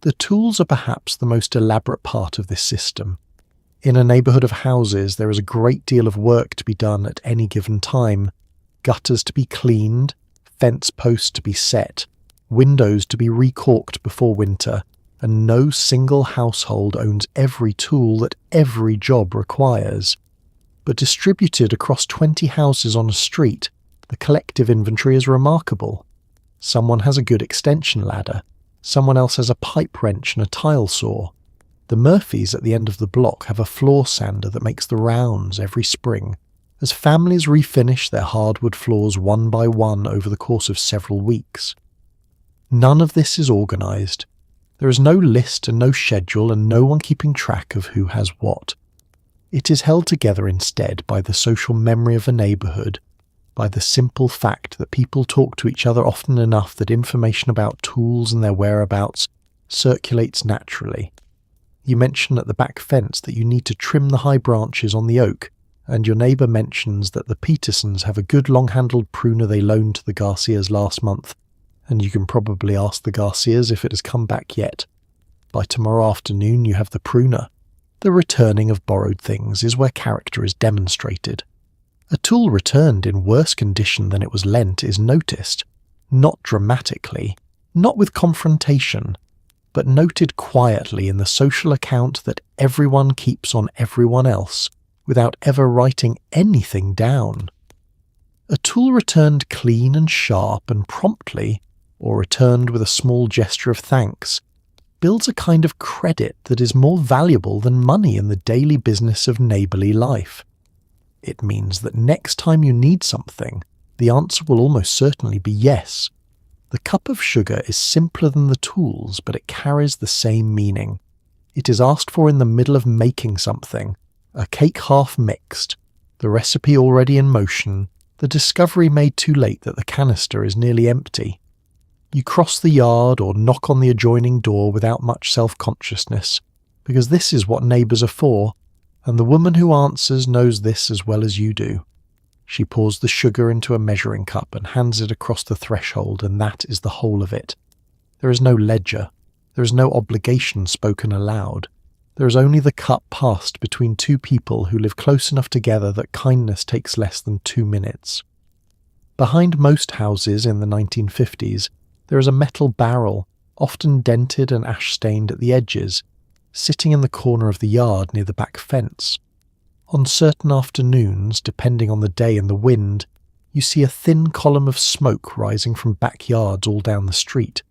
The tools are perhaps the most elaborate part of this system. In a neighbourhood of houses, there is a great deal of work to be done at any given time. Gutters to be cleaned, fence posts to be set, windows to be recorked before winter, and no single household owns every tool that every job requires. But distributed across 20 houses on a street, the collective inventory is remarkable. Someone has a good extension ladder. Someone else has a pipe wrench and a tile saw. The Murphys at the end of the block have a floor sander that makes the rounds every spring, as families refinish their hardwood floors one by one over the course of several weeks. None of this is organised. There is no list and no schedule and no one keeping track of who has what. It is held together instead by the social memory of a neighbourhood, by the simple fact that people talk to each other often enough that information about tools and their whereabouts circulates naturally. You mention at the back fence that you need to trim the high branches on the oak, and your neighbour mentions that the Petersons have a good long-handled pruner they loaned to the Garcias last month, and you can probably ask the Garcias if it has come back yet. By tomorrow afternoon you have the pruner. The returning of borrowed things is where character is demonstrated. A tool returned in worse condition than it was lent is noticed, not dramatically, not with confrontation, but noted quietly in the social account that everyone keeps on everyone else, without ever writing anything down. A tool returned clean and sharp and promptly, or returned with a small gesture of thanks, builds a kind of credit that is more valuable than money in the daily business of neighbourly life. It means that next time you need something, the answer will almost certainly be yes. The cup of sugar is simpler than the tools, but it carries the same meaning. It is asked for in the middle of making something, a cake half mixed, the recipe already in motion, the discovery made too late that the canister is nearly empty. You cross the yard or knock on the adjoining door without much self-consciousness, because this is what neighbours are for, and the woman who answers knows this as well as you do. She pours the sugar into a measuring cup and hands it across the threshold, and that is the whole of it. There is no ledger. There is no obligation spoken aloud. There is only the cup passed between two people who live close enough together that kindness takes less than 2 minutes. Behind most houses in the 1950s, there is a metal barrel, often dented and ash-stained at the edges, sitting in the corner of the yard near the back fence. On certain afternoons, depending on the day and the wind, you see a thin column of smoke rising from backyards all down the street.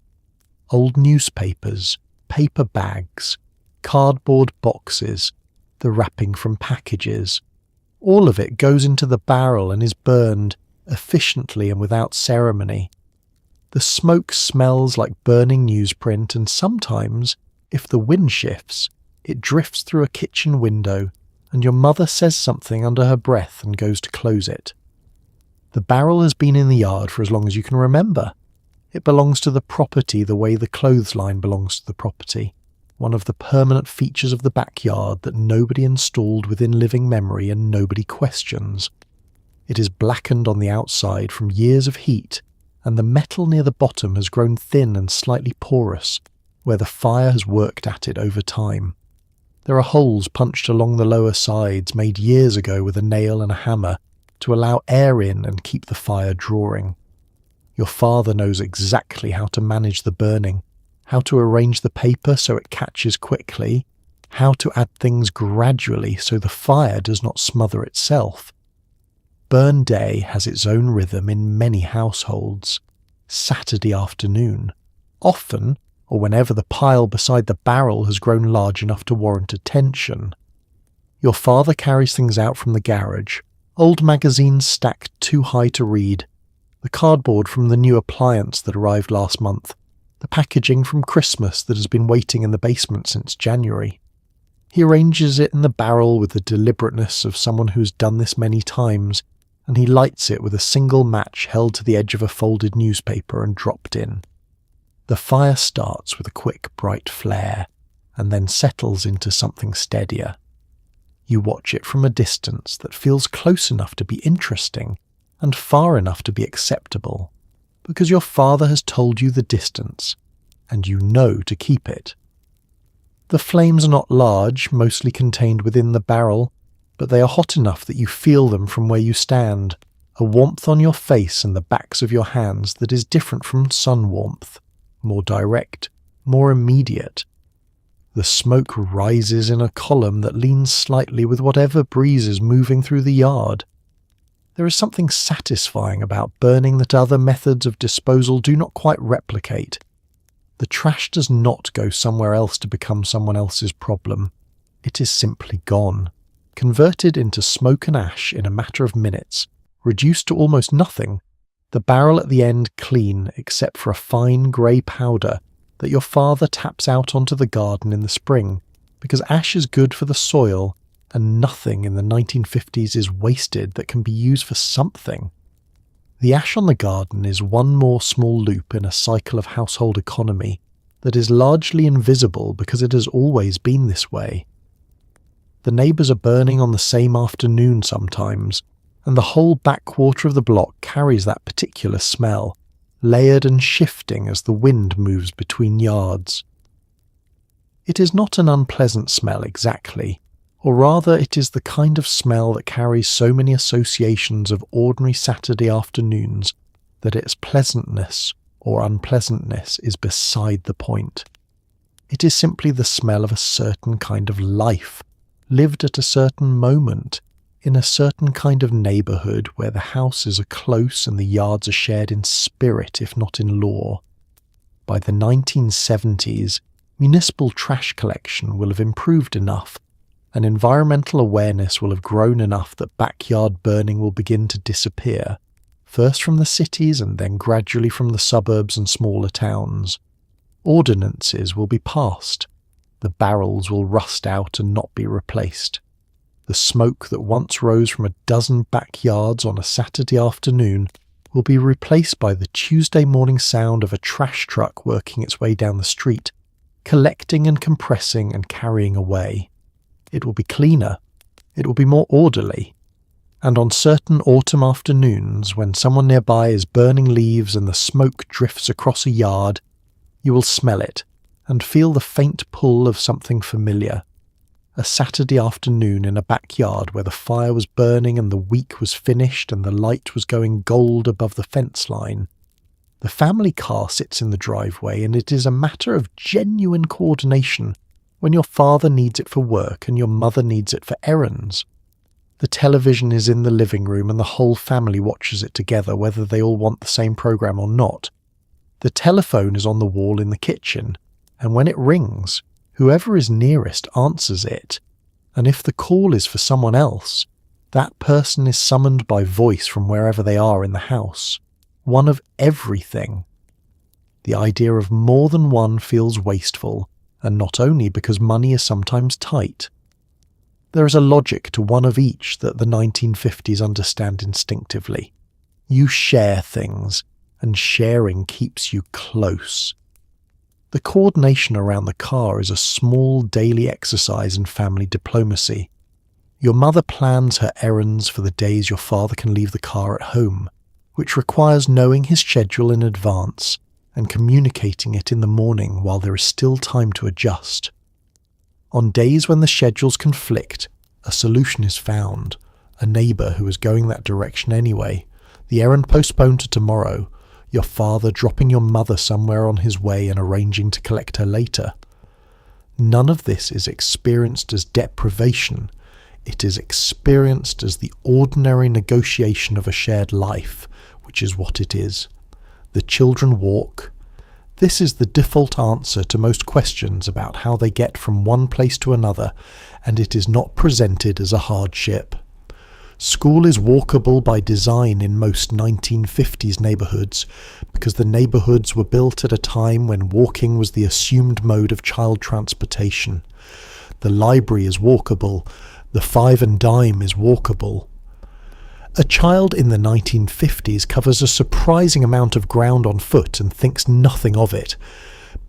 Old newspapers, paper bags, cardboard boxes, the wrapping from packages. All of it goes into the barrel and is burned, efficiently and without ceremony. The smoke smells like burning newsprint, and sometimes, if the wind shifts, it drifts through a kitchen window, and your mother says something under her breath and goes to close it. The barrel has been in the yard for as long as you can remember. It belongs to the property the way the clothesline belongs to the property, one of the permanent features of the backyard that nobody installed within living memory and nobody questions. It is blackened on the outside from years of heat, and the metal near the bottom has grown thin and slightly porous, where the fire has worked at it over time. There are holes punched along the lower sides made years ago with a nail and a hammer to allow air in and keep the fire drawing. Your father knows exactly how to manage the burning, how to arrange the paper so it catches quickly, how to add things gradually so the fire does not smother itself. Burn Day has its own rhythm in many households. Saturday afternoon, often, or whenever the pile beside the barrel has grown large enough to warrant attention. Your father carries things out from the garage, old magazines stacked too high to read, the cardboard from the new appliance that arrived last month, the packaging from Christmas that has been waiting in the basement since January. He arranges it in the barrel with the deliberateness of someone who has done this many times, and he lights it with a single match held to the edge of a folded newspaper and dropped in. The fire starts with a quick, bright flare, and then settles into something steadier. You watch it from a distance that feels close enough to be interesting and far enough to be acceptable, because your father has told you the distance, and you know to keep it. The flames are not large, mostly contained within the barrel, but they are hot enough that you feel them from where you stand, a warmth on your face and the backs of your hands that is different from sun warmth, more direct, more immediate, The smoke rises in a column that leans slightly with whatever breeze is moving through the yard. There is something satisfying about burning that other methods of disposal do not quite replicate. The trash does not go somewhere else to become someone else's problem. It is simply gone, converted into smoke and ash in a matter of minutes, reduced to almost nothing, the barrel at the end clean except for a fine grey powder that your father taps out onto the garden in the spring, because ash is good for the soil and nothing in the 1950s is wasted that can be used for something. The ash on the garden is one more small loop in a cycle of household economy that is largely invisible because it has always been this way. The neighbours are burning on the same afternoon sometimes, and the whole back quarter of the block carries that particular smell, layered and shifting as the wind moves between yards. It is not an unpleasant smell exactly, or rather it is the kind of smell that carries so many associations of ordinary Saturday afternoons that its pleasantness or unpleasantness is beside the point. It is simply the smell of a certain kind of life, lived at a certain moment, in a certain kind of neighbourhood where the houses are close and the yards are shared in spirit if not in law. By the 1970s, municipal trash collection will have improved enough, and environmental awareness will have grown enough that backyard burning will begin to disappear, first from the cities and then gradually from the suburbs and smaller towns. Ordinances will be passed. The barrels will rust out and not be replaced. The smoke that once rose from a dozen backyards on a Saturday afternoon will be replaced by the Tuesday morning sound of a trash truck working its way down the street, collecting and compressing and carrying away. It will be cleaner. It will be more orderly. And on certain autumn afternoons, when someone nearby is burning leaves and the smoke drifts across a yard, you will smell it and feel the faint pull of something familiar. A Saturday afternoon in a backyard where the fire was burning and the week was finished and the light was going gold above the fence line. The family car sits in the driveway and it is a matter of genuine coordination when your father needs it for work and your mother needs it for errands. The television is in the living room and the whole family watches it together whether they all want the same program or not. The telephone is on the wall in the kitchen, and when it rings, whoever is nearest answers it, and if the call is for someone else, that person is summoned by voice from wherever they are in the house. One of everything. The idea of more than one feels wasteful, and not only because money is sometimes tight. There is a logic to one of each that the 1950s understand instinctively. You share things, and sharing keeps you close. The coordination around the car is a small daily exercise in family diplomacy. Your mother plans her errands for the days your father can leave the car at home, which requires knowing his schedule in advance and communicating it in the morning while there is still time to adjust. On days when the schedules conflict, a solution is found. A neighbour who is going that direction anyway, the errand postponed to tomorrow, your father dropping your mother somewhere on his way and arranging to collect her later. None of this is experienced as deprivation. It is experienced as the ordinary negotiation of a shared life, which is what it is. The children walk. This is the default answer to most questions about how they get from one place to another, and it is not presented as a hardship. School is walkable by design in most 1950s neighbourhoods, because the neighbourhoods were built at a time when walking was the assumed mode of child transportation. The library is walkable. The five and dime is walkable. A child in the 1950s covers a surprising amount of ground on foot and thinks nothing of it,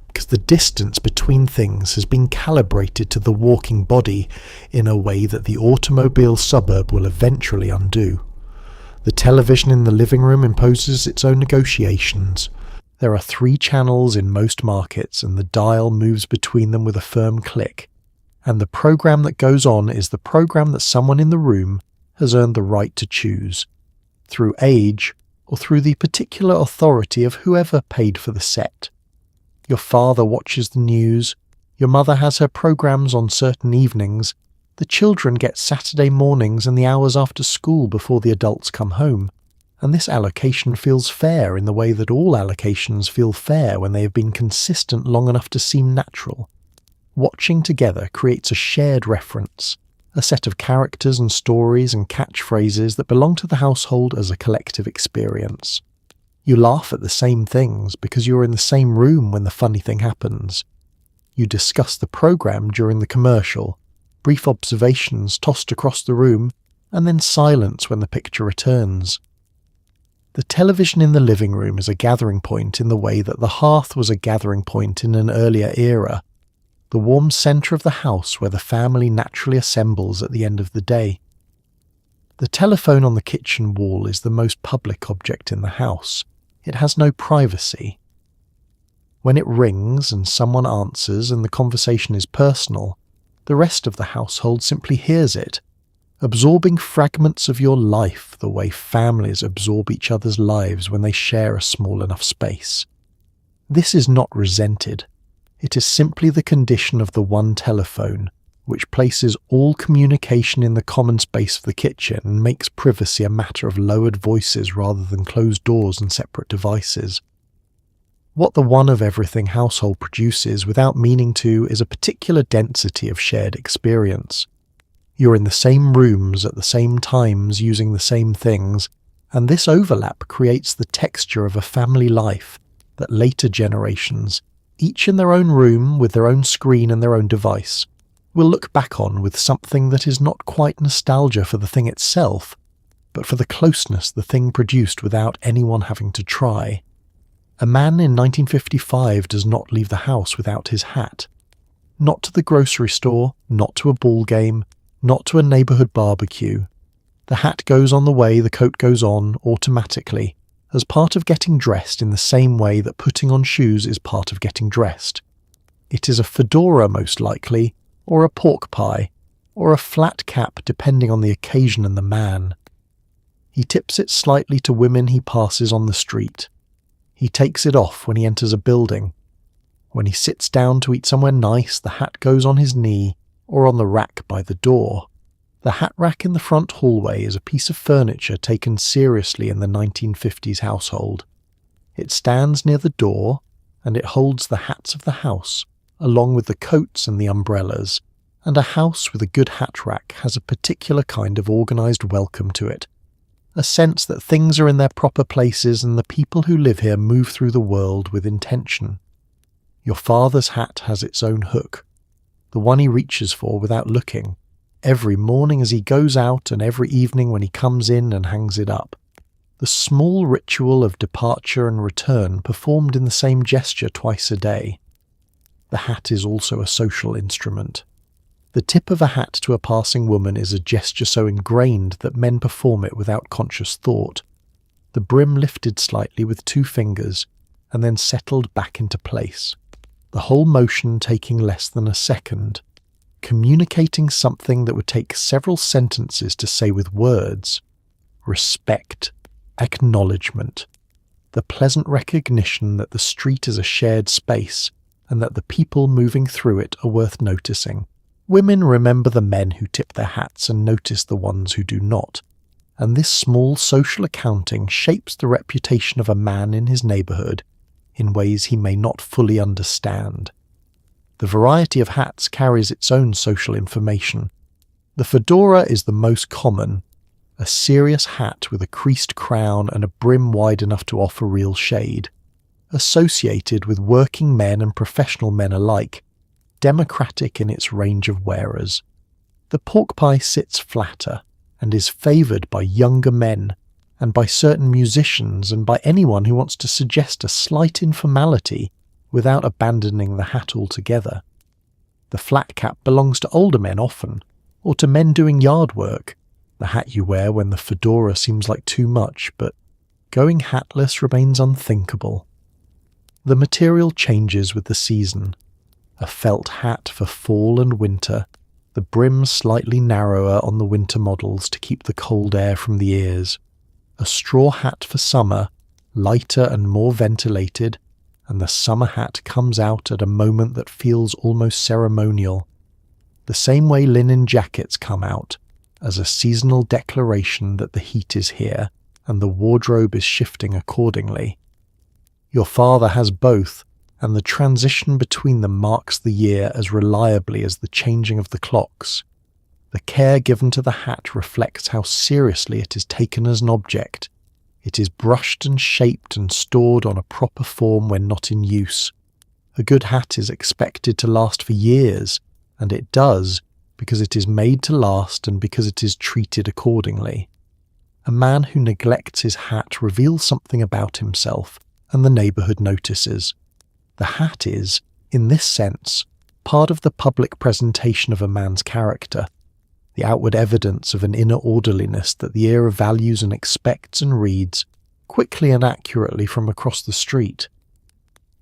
because the distance between things has been calibrated to the walking body in a way that the automobile suburb will eventually undo. The television in the living room imposes its own negotiations. There are 3 channels in most markets and the dial moves between them with a firm click, and the program that goes on is the program that someone in the room has earned the right to choose, through age or through the particular authority of whoever paid for the set. Your father watches the news, Your mother has her programs on certain evenings. The children get Saturday mornings and the hours after school before the adults come home. And this allocation feels fair in the way that all allocations feel fair when they have been consistent long enough to seem natural. Watching together creates a shared reference, a set of characters and stories and catchphrases that belong to the household as a collective experience. You laugh at the same things because you're in the same room when the funny thing happens. You discuss the program during the commercial, brief observations tossed across the room, and then silence when the picture returns. The television in the living room is a gathering point in the way that the hearth was a gathering point in an earlier era, the warm centre of the house where the family naturally assembles at the end of the day. The telephone on the kitchen wall is the most public object in the house. It has no privacy. When it rings and someone answers and the conversation is personal, the rest of the household simply hears it, absorbing fragments of your life the way families absorb each other's lives when they share a small enough space. This is not resented. It is simply the condition of the one telephone, which places all communication in the common space of the kitchen and makes privacy a matter of lowered voices rather than closed doors and separate devices. What the one-of-everything household produces without meaning to is a particular density of shared experience. You're in the same rooms at the same times using the same things, and this overlap creates the texture of a family life that later generations, each in their own room with their own screen and their own device, will look back on with something that is not quite nostalgia for the thing itself, but for the closeness the thing produced without anyone having to try. A man in 1955 does not leave the house without his hat. Not to the grocery store, not to a ball game, not to a neighbourhood barbecue. The hat goes on the way the coat goes on automatically, as part of getting dressed in the same way that putting on shoes is part of getting dressed. It is a fedora most likely, or a pork pie, or a flat cap depending on the occasion and the man. He tips it slightly to women he passes on the street. He takes it off when he enters a building. When he sits down to eat somewhere nice, the hat goes on his knee, or on the rack by the door. The hat rack in the front hallway is a piece of furniture taken seriously in the 1950s household. It stands near the door, and it holds the hats of the house, along with the coats and the umbrellas, and a house with a good hat rack has a particular kind of organised welcome to it, a sense that things are in their proper places and the people who live here move through the world with intention. Your father's hat has its own hook, the one he reaches for without looking, every morning as he goes out and every evening when he comes in and hangs it up. The small ritual of departure and return performed in the same gesture twice a day. The hat is also a social instrument. The tip of a hat to a passing woman is a gesture so ingrained that men perform it without conscious thought. The brim lifted slightly with 2 fingers and then settled back into place. The whole motion taking less than a second, communicating something that would take several sentences to say with words. Respect, acknowledgement, the pleasant recognition that the street is a shared space and that the people moving through it are worth noticing. Women remember the men who tip their hats and notice the ones who do not, and this small social accounting shapes the reputation of a man in his neighbourhood in ways he may not fully understand. The variety of hats carries its own social information. The fedora is the most common, a serious hat with a creased crown and a brim wide enough to offer real shade, associated with working men and professional men alike, democratic in its range of wearers. The pork pie sits flatter and is favoured by younger men and by certain musicians and by anyone who wants to suggest a slight informality without abandoning the hat altogether. The flat cap belongs to older men often, or to men doing yard work, the hat you wear when the fedora seems like too much, but going hatless remains unthinkable. The material changes with the season. A felt hat for fall and winter, the brim slightly narrower on the winter models to keep the cold air from the ears. A straw hat for summer, lighter and more ventilated, and the summer hat comes out at a moment that feels almost ceremonial, the same way linen jackets come out, as a seasonal declaration that the heat is here and the wardrobe is shifting accordingly. Your father has both, and the transition between them marks the year as reliably as the changing of the clocks. The care given to the hat reflects how seriously it is taken as an object. It is brushed and shaped and stored on a proper form when not in use. A good hat is expected to last for years, and it does, because it is made to last and because it is treated accordingly. A man who neglects his hat reveals something about himself, and the neighbourhood notices. The hat is, in this sense, part of the public presentation of a man's character, the outward evidence of an inner orderliness that the ear values and expects and reads, quickly and accurately from across the street.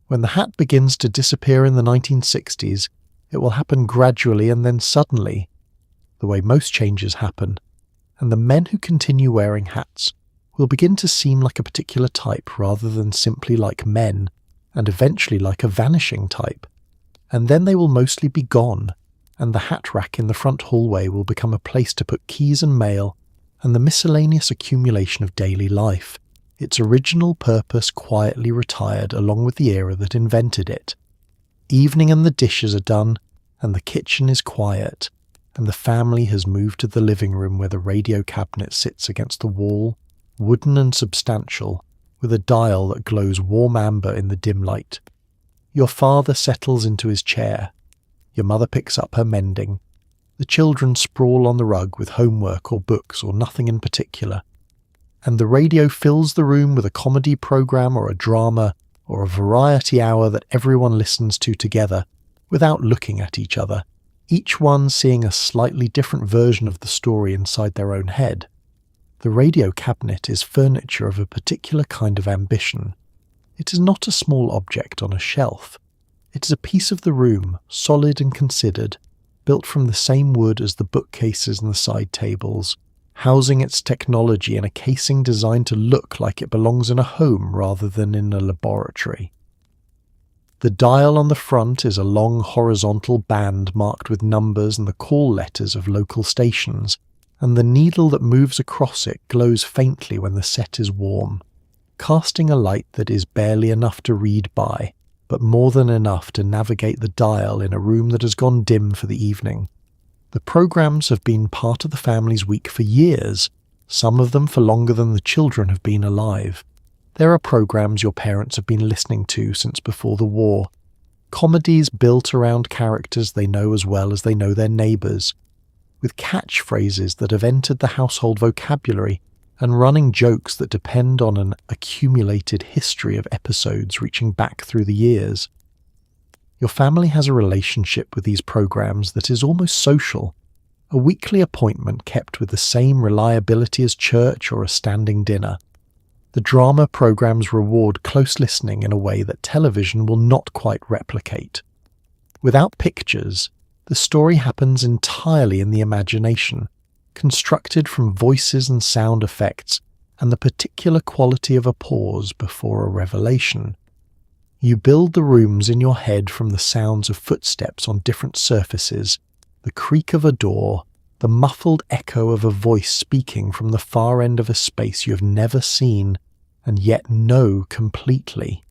When the hat begins to disappear in the 1960s, it will happen gradually and then suddenly, the way most changes happen, and the men who continue wearing hats will begin to seem like a particular type rather than simply like men, and eventually like a vanishing type. And then they will mostly be gone, and the hat rack in the front hallway will become a place to put keys and mail and the miscellaneous accumulation of daily life, its original purpose quietly retired along with the era that invented it. Evening and the dishes are done, and the kitchen is quiet, and the family has moved to the living room where the radio cabinet sits against the wall, wooden and substantial, with a dial that glows warm amber in the dim light. Your father settles into his chair. Your mother picks up her mending. The children sprawl on the rug with homework or books or nothing in particular. And the radio fills the room with a comedy program or a drama or a variety hour that everyone listens to together without looking at each other, each one seeing a slightly different version of the story inside their own head. The radio cabinet is furniture of a particular kind of ambition. It is not a small object on a shelf. It is a piece of the room, solid and considered, built from the same wood as the bookcases and the side tables, housing its technology in a casing designed to look like it belongs in a home rather than in a laboratory. The dial on the front is a long horizontal band marked with numbers and the call letters of local stations, and the needle that moves across it glows faintly when the set is warm, casting a light that is barely enough to read by, but more than enough to navigate the dial in a room that has gone dim for the evening. The programs have been part of the family's week for years, some of them for longer than the children have been alive. There are programs your parents have been listening to since before the war, comedies built around characters they know as well as they know their neighbours, with catchphrases that have entered the household vocabulary and running jokes that depend on an accumulated history of episodes reaching back through the years. Your family has a relationship with these programs that is almost social, a weekly appointment kept with the same reliability as church or a standing dinner. The drama programs reward close listening in a way that television will not quite replicate. Without pictures, the story happens entirely in the imagination, constructed from voices and sound effects and the particular quality of a pause before a revelation. You build the rooms in your head from the sounds of footsteps on different surfaces, the creak of a door, the muffled echo of a voice speaking from the far end of a space you have never seen and yet know completely.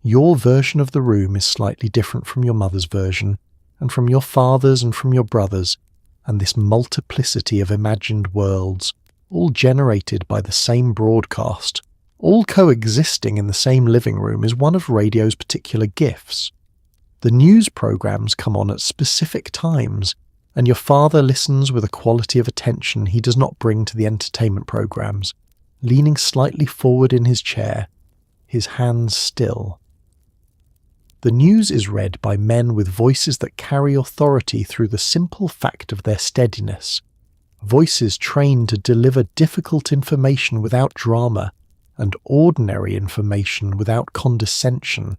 Your version of the room is slightly different from your mother's version, and from your father's and from your brother's, and this multiplicity of imagined worlds, all generated by the same broadcast, all coexisting in the same living room, is one of radio's particular gifts. The news programs come on at specific times, and your father listens with a quality of attention he does not bring to the entertainment programs, leaning slightly forward in his chair, his hands still. The news is read by men with voices that carry authority through the simple fact of their steadiness, voices trained to deliver difficult information without drama and ordinary information without condescension.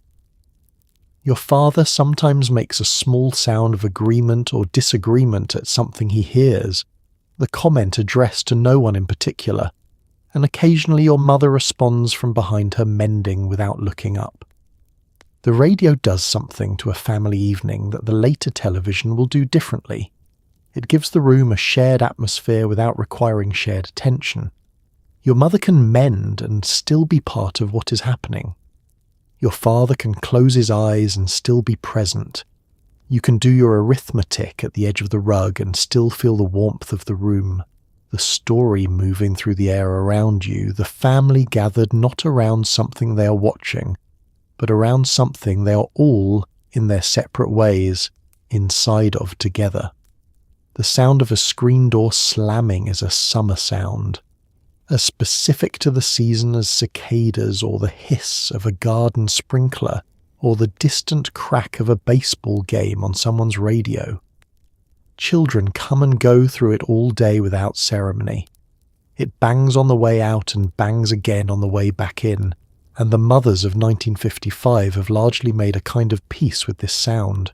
Your father sometimes makes a small sound of agreement or disagreement at something he hears, the comment addressed to no one in particular, and occasionally your mother responds from behind her mending without looking up. The radio does something to a family evening that the later television will do differently. It gives the room a shared atmosphere without requiring shared attention. Your mother can mend and still be part of what is happening. Your father can close his eyes and still be present. You can do your arithmetic at the edge of the rug and still feel the warmth of the room, the story moving through the air around you, the family gathered not around something they are watching, but around something they are all, in their separate ways, inside of together. The sound of a screen door slamming is a summer sound, as specific to the season as cicadas or the hiss of a garden sprinkler or the distant crack of a baseball game on someone's radio. Children come and go through it all day without ceremony. It bangs on the way out and bangs again on the way back in, and the mothers of 1955 have largely made a kind of peace with this sound.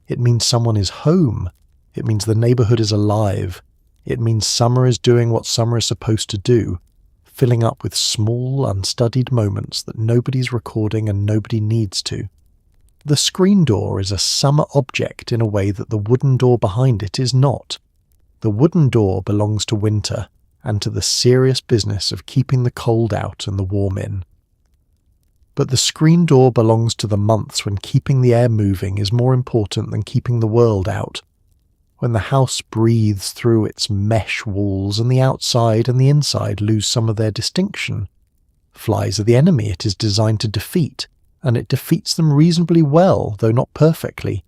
It means someone is home. It means the neighborhood is alive. It means summer is doing what summer is supposed to do, filling up with small, unstudied moments that nobody's recording and nobody needs to. The screen door is a summer object in a way that the wooden door behind it is not. The wooden door belongs to winter and to the serious business of keeping the cold out and the warm in. But the screen door belongs to the months when keeping the air moving is more important than keeping the world out, when the house breathes through its mesh walls and the outside and the inside lose some of their distinction. Flies are the enemy it is designed to defeat, and it defeats them reasonably well, though not perfectly,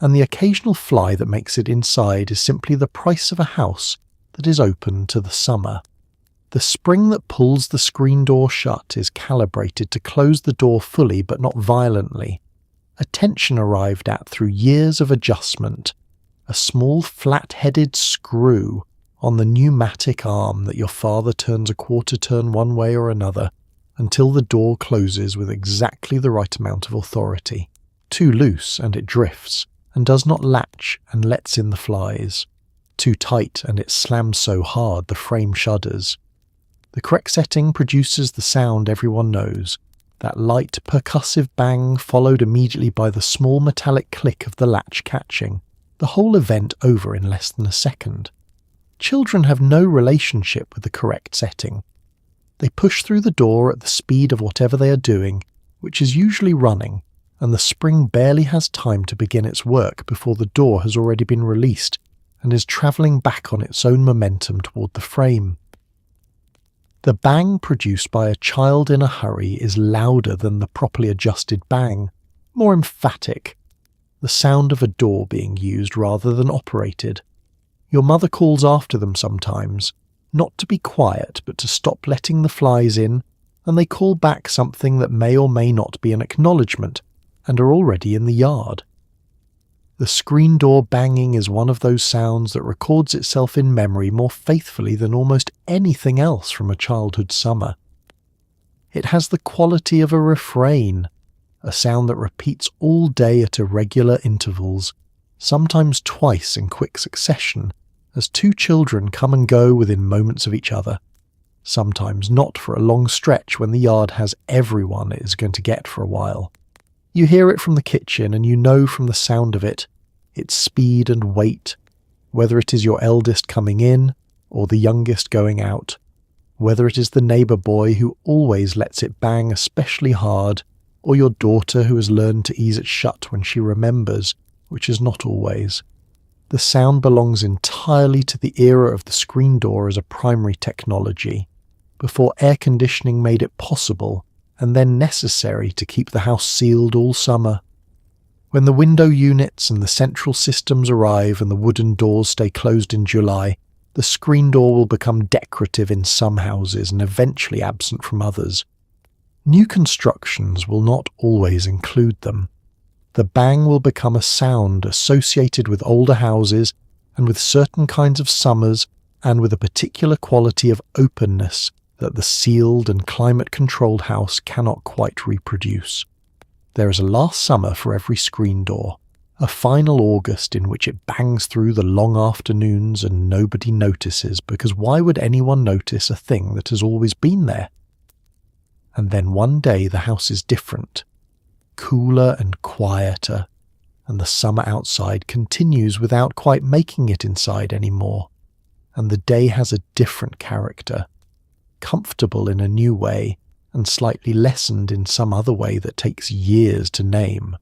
and the occasional fly that makes it inside is simply the price of a house that is open to the summer. The spring that pulls the screen door shut is calibrated to close the door fully but not violently, a tension arrived at through years of adjustment, a small flat-headed screw on the pneumatic arm that your father turns a quarter turn one way or another until the door closes with exactly the right amount of authority. Too loose and it drifts and does not latch and lets in the flies. Too tight and it slams so hard the frame shudders. The correct setting produces the sound everyone knows, that light percussive bang followed immediately by the small metallic click of the latch catching. The whole event over in less than a second. Children have no relationship with the correct setting. They push through the door at the speed of whatever they are doing, which is usually running, and the spring barely has time to begin its work before the door has already been released and is travelling back on its own momentum toward the frame. The bang produced by a child in a hurry is louder than the properly adjusted bang, more emphatic, the sound of a door being used rather than operated. Your mother calls after them sometimes, not to be quiet but to stop letting the flies in, and they call back something that may or may not be an acknowledgement, and are already in the yard. The screen door banging is one of those sounds that records itself in memory more faithfully than almost anything else from a childhood summer. It has the quality of a refrain, a sound that repeats all day at irregular intervals, sometimes twice in quick succession, as two children come and go within moments of each other, sometimes not for a long stretch when the yard has everyone it is going to get for a while. You hear it from the kitchen and you know from the sound of it, its speed and weight, whether it is your eldest coming in or the youngest going out, whether it is the neighbour boy who always lets it bang especially hard, or your daughter who has learned to ease it shut when she remembers, which is not always. The sound belongs entirely to the era of the screen door as a primary technology, before air conditioning made it possible and then necessary to keep the house sealed all summer. When the window units and the central systems arrive and the wooden doors stay closed in July, the screen door will become decorative in some houses and eventually absent from others. New constructions will not always include them. The bang will become a sound associated with older houses and with certain kinds of summers and with a particular quality of openness that the sealed and climate-controlled house cannot quite reproduce. There is a last summer for every screen door, a final August in which it bangs through the long afternoons and nobody notices, because why would anyone notice a thing that has always been there? And then one day the house is different. cooler and quieter, and the summer outside continues without quite making it inside anymore, and the day has a different character, comfortable in a new way and slightly lessened in some other way that takes years to name.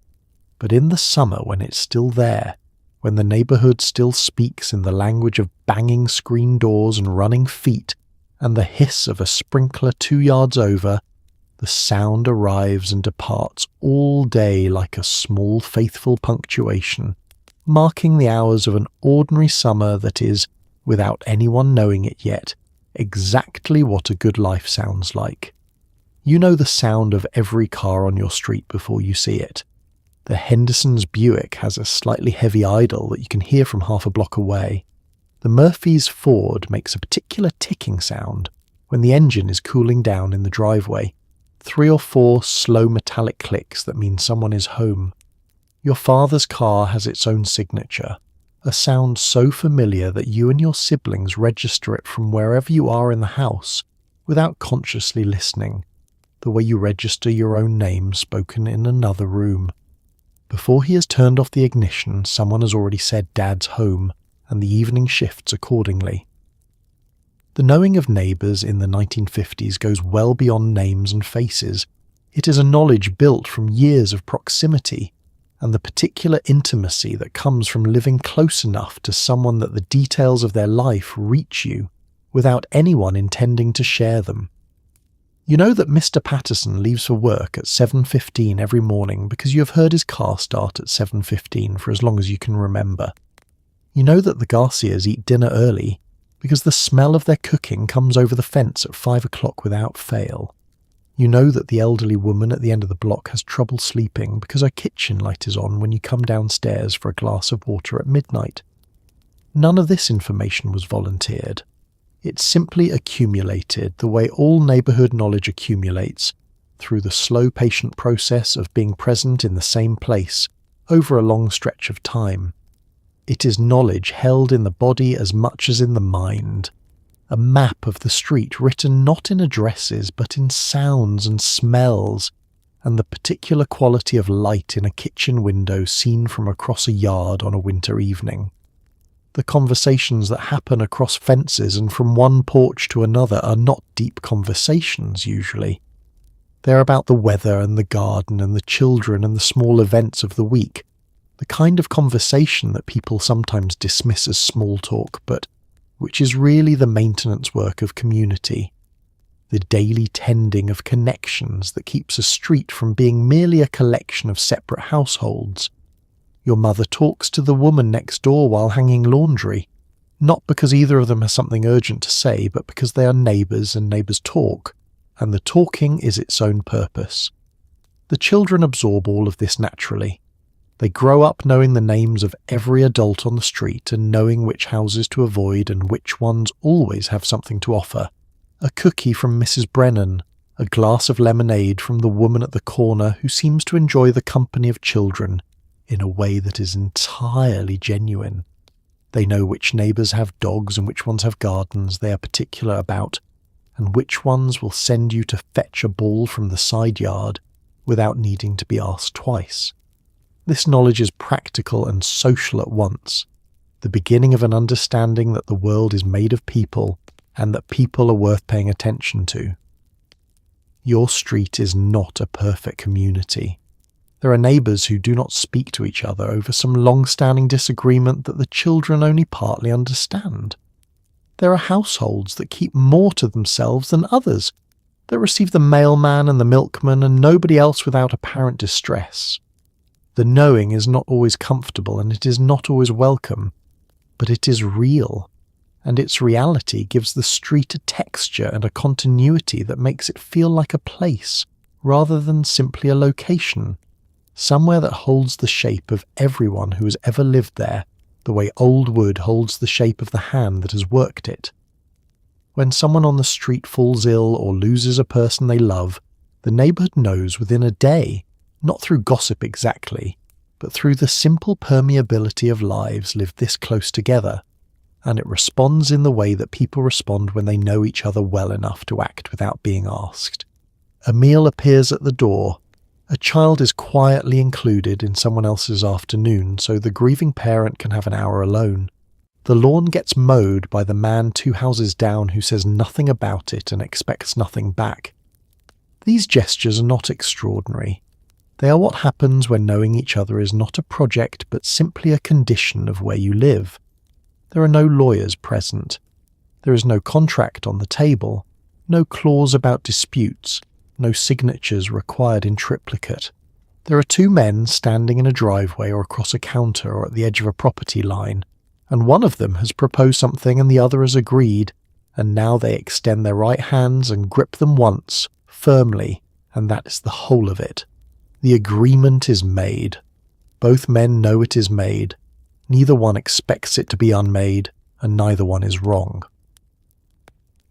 But in the summer, when it's still there, when the neighbourhood still speaks in the language of banging screen doors and running feet and the hiss of a sprinkler 2 yards over, the sound arrives and departs all day like a small faithful punctuation, marking the hours of an ordinary summer that is, without anyone knowing it yet, exactly what a good life sounds like. You know the sound of every car on your street before you see it. The Henderson's Buick has a slightly heavy idle that you can hear from half a block away. The Murphy's Ford makes a particular ticking sound when the engine is cooling down in the driveway. 3 or 4 slow metallic clicks that mean someone is home. Your father's car has its own signature, a sound so familiar that you and your siblings register it from wherever you are in the house without consciously listening, the way you register your own name spoken in another room. Before he has turned off the ignition, someone has already said Dad's home, and the evening shifts accordingly. The knowing of neighbours in the 1950s goes well beyond names and faces. It is a knowledge built from years of proximity, and the particular intimacy that comes from living close enough to someone that the details of their life reach you, without anyone intending to share them. You know that Mr. Patterson leaves for work at 7:15 every morning because you have heard his car start at 7:15 for as long as you can remember. You know that the Garcias eat dinner early because the smell of their cooking comes over the fence at 5 o'clock without fail. You know that the elderly woman at the end of the block has trouble sleeping because her kitchen light is on when you come downstairs for a glass of water at midnight. None of this information was volunteered. It simply accumulated the way all neighbourhood knowledge accumulates, through the slow patient process of being present in the same place over a long stretch of time. It is knowledge held in the body as much as in the mind, a map of the street written not in addresses but in sounds and smells, and the particular quality of light in a kitchen window seen from across a yard on a winter evening. The conversations that happen across fences and from one porch to another are not deep conversations usually. They're about the weather and the garden and the children and the small events of the week, the kind of conversation that people sometimes dismiss as small talk, but which is really the maintenance work of community, the daily tending of connections that keeps a street from being merely a collection of separate households. Your mother talks to the woman next door while hanging laundry, not because either of them has something urgent to say, but because they are neighbours and neighbours talk, and the talking is its own purpose. The children absorb all of this naturally. They grow up knowing the names of every adult on the street and knowing which houses to avoid and which ones always have something to offer. A cookie from Mrs. Brennan, a glass of lemonade from the woman at the corner who seems to enjoy the company of children in a way that is entirely genuine. They know which neighbours have dogs and which ones have gardens they are particular about, and which ones will send you to fetch a ball from the side yard without needing to be asked twice. This knowledge is practical and social at once, the beginning of an understanding that the world is made of people and that people are worth paying attention to. Your street is not a perfect community. There are neighbours who do not speak to each other over some long-standing disagreement that the children only partly understand. There are households that keep more to themselves than others, that receive the mailman and the milkman and nobody else without apparent distress. The knowing is not always comfortable and it is not always welcome, but it is real, and its reality gives the street a texture and a continuity that makes it feel like a place rather than simply a location. Somewhere that holds the shape of everyone who has ever lived there, the way old wood holds the shape of the hand that has worked it. When someone on the street falls ill or loses a person they love, the neighbourhood knows within a day, not through gossip exactly, but through the simple permeability of lives lived this close together, and it responds in the way that people respond when they know each other well enough to act without being asked. A meal appears at the door, A child is quietly included in someone else's afternoon so the grieving parent can have an hour alone. The lawn gets mowed by the man 2 houses down who says nothing about it and expects nothing back. These gestures are not extraordinary. They are what happens when knowing each other is not a project but simply a condition of where you live. There are no lawyers present. There is no contract on the table, no clause about disputes, no signatures required in triplicate. There are 2 men standing in a driveway or across a counter or at the edge of a property line, and one of them has proposed something and the other has agreed, and now they extend their right hands and grip them once, firmly, and that is the whole of it. The agreement is made. Both men know it is made. Neither one expects it to be unmade, and neither one is wrong.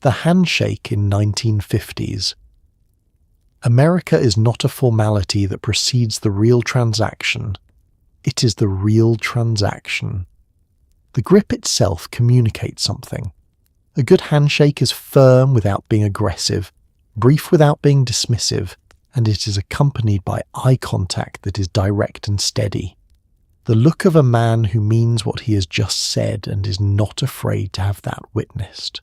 The handshake in 1950s. America is not a formality that precedes the real transaction. It is the real transaction. The grip itself communicates something. A good handshake is firm without being aggressive, brief without being dismissive, and it is accompanied by eye contact that is direct and steady. The look of a man who means what he has just said and is not afraid to have that witnessed.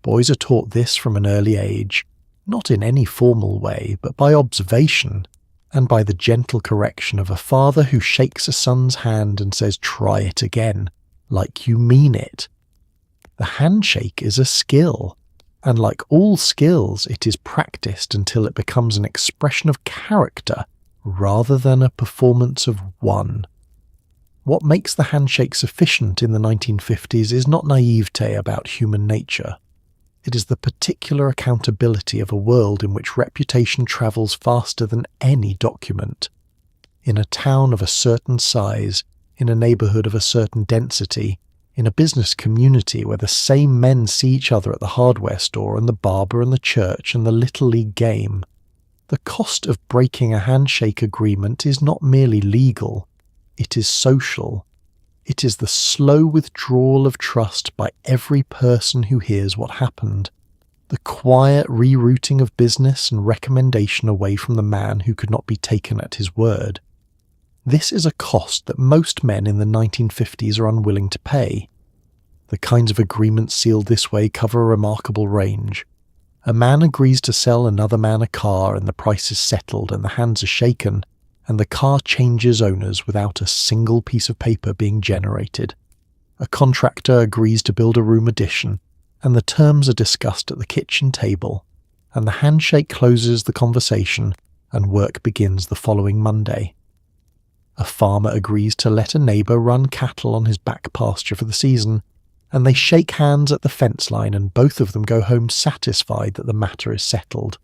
Boys are taught this from an early age, not in any formal way, but by observation, and by the gentle correction of a father who shakes a son's hand and says, "Try it again, like you mean it." The handshake is a skill, and like all skills, it is practiced until it becomes an expression of character rather than a performance of one. What makes the handshake sufficient in the 1950s is not naivete about human nature. It is the particular accountability of a world in which reputation travels faster than any document. In a town of a certain size, in a neighbourhood of a certain density, in a business community where the same men see each other at the hardware store and the barber and the church and the Little League game, the cost of breaking a handshake agreement is not merely legal, it is social. It is the slow withdrawal of trust by every person who hears what happened, the quiet rerouting of business and recommendation away from the man who could not be taken at his word. This is a cost that most men in the 1950s are unwilling to pay. The kinds of agreements sealed this way cover a remarkable range. A man agrees to sell another man a car and the price is settled and the hands are shaken, and the car changes owners without a single piece of paper being generated. A contractor agrees to build a room addition, and the terms are discussed at the kitchen table, and the handshake closes the conversation, and work begins the following Monday. A farmer agrees to let a neighbour run cattle on his back pasture for the season, and they shake hands at the fence line and both of them go home satisfied that the matter is settled.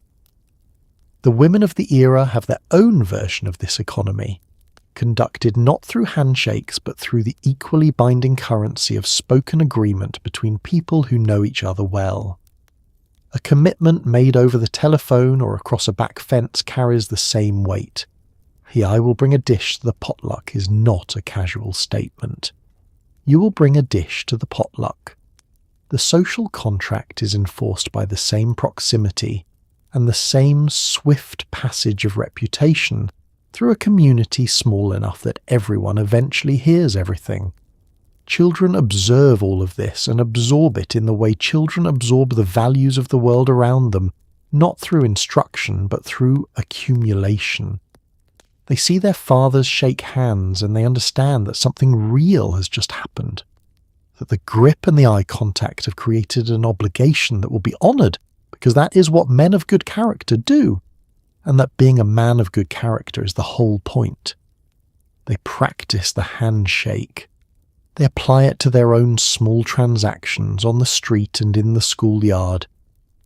The women of the era have their own version of this economy, conducted not through handshakes but through the equally binding currency of spoken agreement between people who know each other well. A commitment made over the telephone or across a back fence carries the same weight. "I will bring a dish to the potluck" is not a casual statement. You will bring a dish to the potluck. The social contract is enforced by the same proximity and the same swift passage of reputation through a community small enough that everyone eventually hears everything. Children observe all of this and absorb it in the way children absorb the values of the world around them, not through instruction but through accumulation. They see their fathers shake hands and they understand that something real has just happened, that the grip and the eye contact have created an obligation that will be honoured because that is what men of good character do, and that being a man of good character is the whole point. They practice the handshake. They apply it to their own small transactions on the street and in the schoolyard,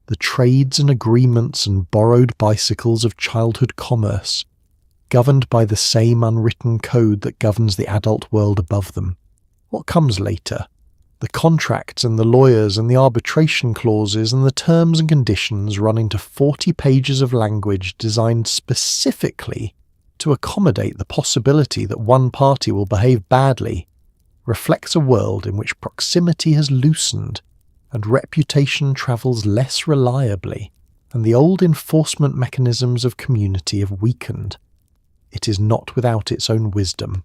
the trades and agreements and borrowed bicycles of childhood commerce, governed by the same unwritten code that governs the adult world above them. What comes later? The contracts and the lawyers and the arbitration clauses and the terms and conditions run into 40 pages of language designed specifically to accommodate the possibility that one party will behave badly, reflects a world in which proximity has loosened and reputation travels less reliably and the old enforcement mechanisms of community have weakened. It is not without its own wisdom.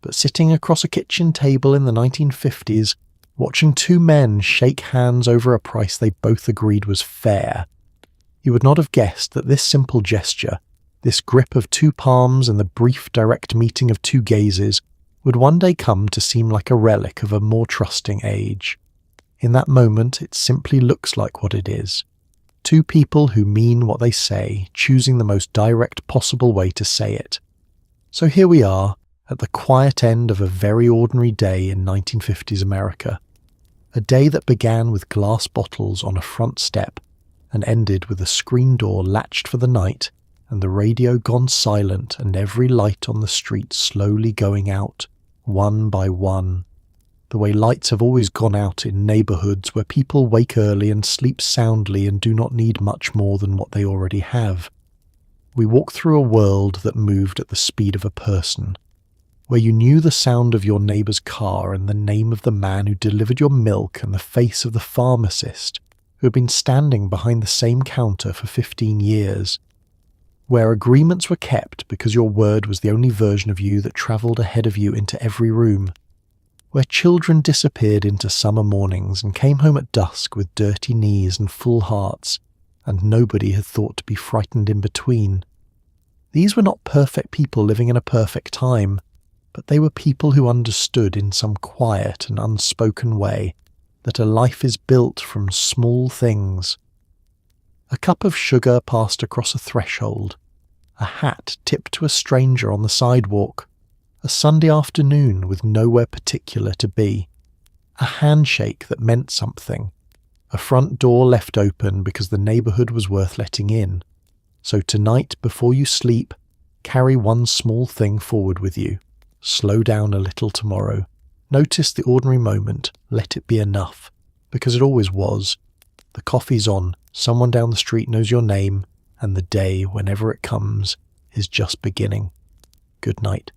But sitting across a kitchen table in the 1950s, watching two men shake hands over a price they both agreed was fair, you would not have guessed that this simple gesture, this grip of two palms and the brief direct meeting of two gazes, would one day come to seem like a relic of a more trusting age. In that moment, it simply looks like what it is. Two people who mean what they say, choosing the most direct possible way to say it. So here we are, at the quiet end of a very ordinary day in 1950s America. A day that began with glass bottles on a front step and ended with a screen door latched for the night and the radio gone silent and every light on the street slowly going out, one by one. The way lights have always gone out in neighbourhoods where people wake early and sleep soundly and do not need much more than what they already have. We walked through a world that moved at the speed of a person, where you knew the sound of your neighbour's car and the name of the man who delivered your milk and the face of the pharmacist who had been standing behind the same counter for 15 years, where agreements were kept because your word was the only version of you that travelled ahead of you into every room, where children disappeared into summer mornings and came home at dusk with dirty knees and full hearts, and nobody had thought to be frightened in between. These were not perfect people living in a perfect time, but they were people who understood in some quiet and unspoken way that a life is built from small things. A cup of sugar passed across a threshold, a hat tipped to a stranger on the sidewalk, a Sunday afternoon with nowhere particular to be, a handshake that meant something, a front door left open because the neighbourhood was worth letting in. So tonight, before you sleep, carry one small thing forward with you. Slow down a little tomorrow. Notice the ordinary moment, let it be enough, because it always was. The coffee's on, someone down the street knows your name, and the day, whenever it comes, is just beginning. Good night.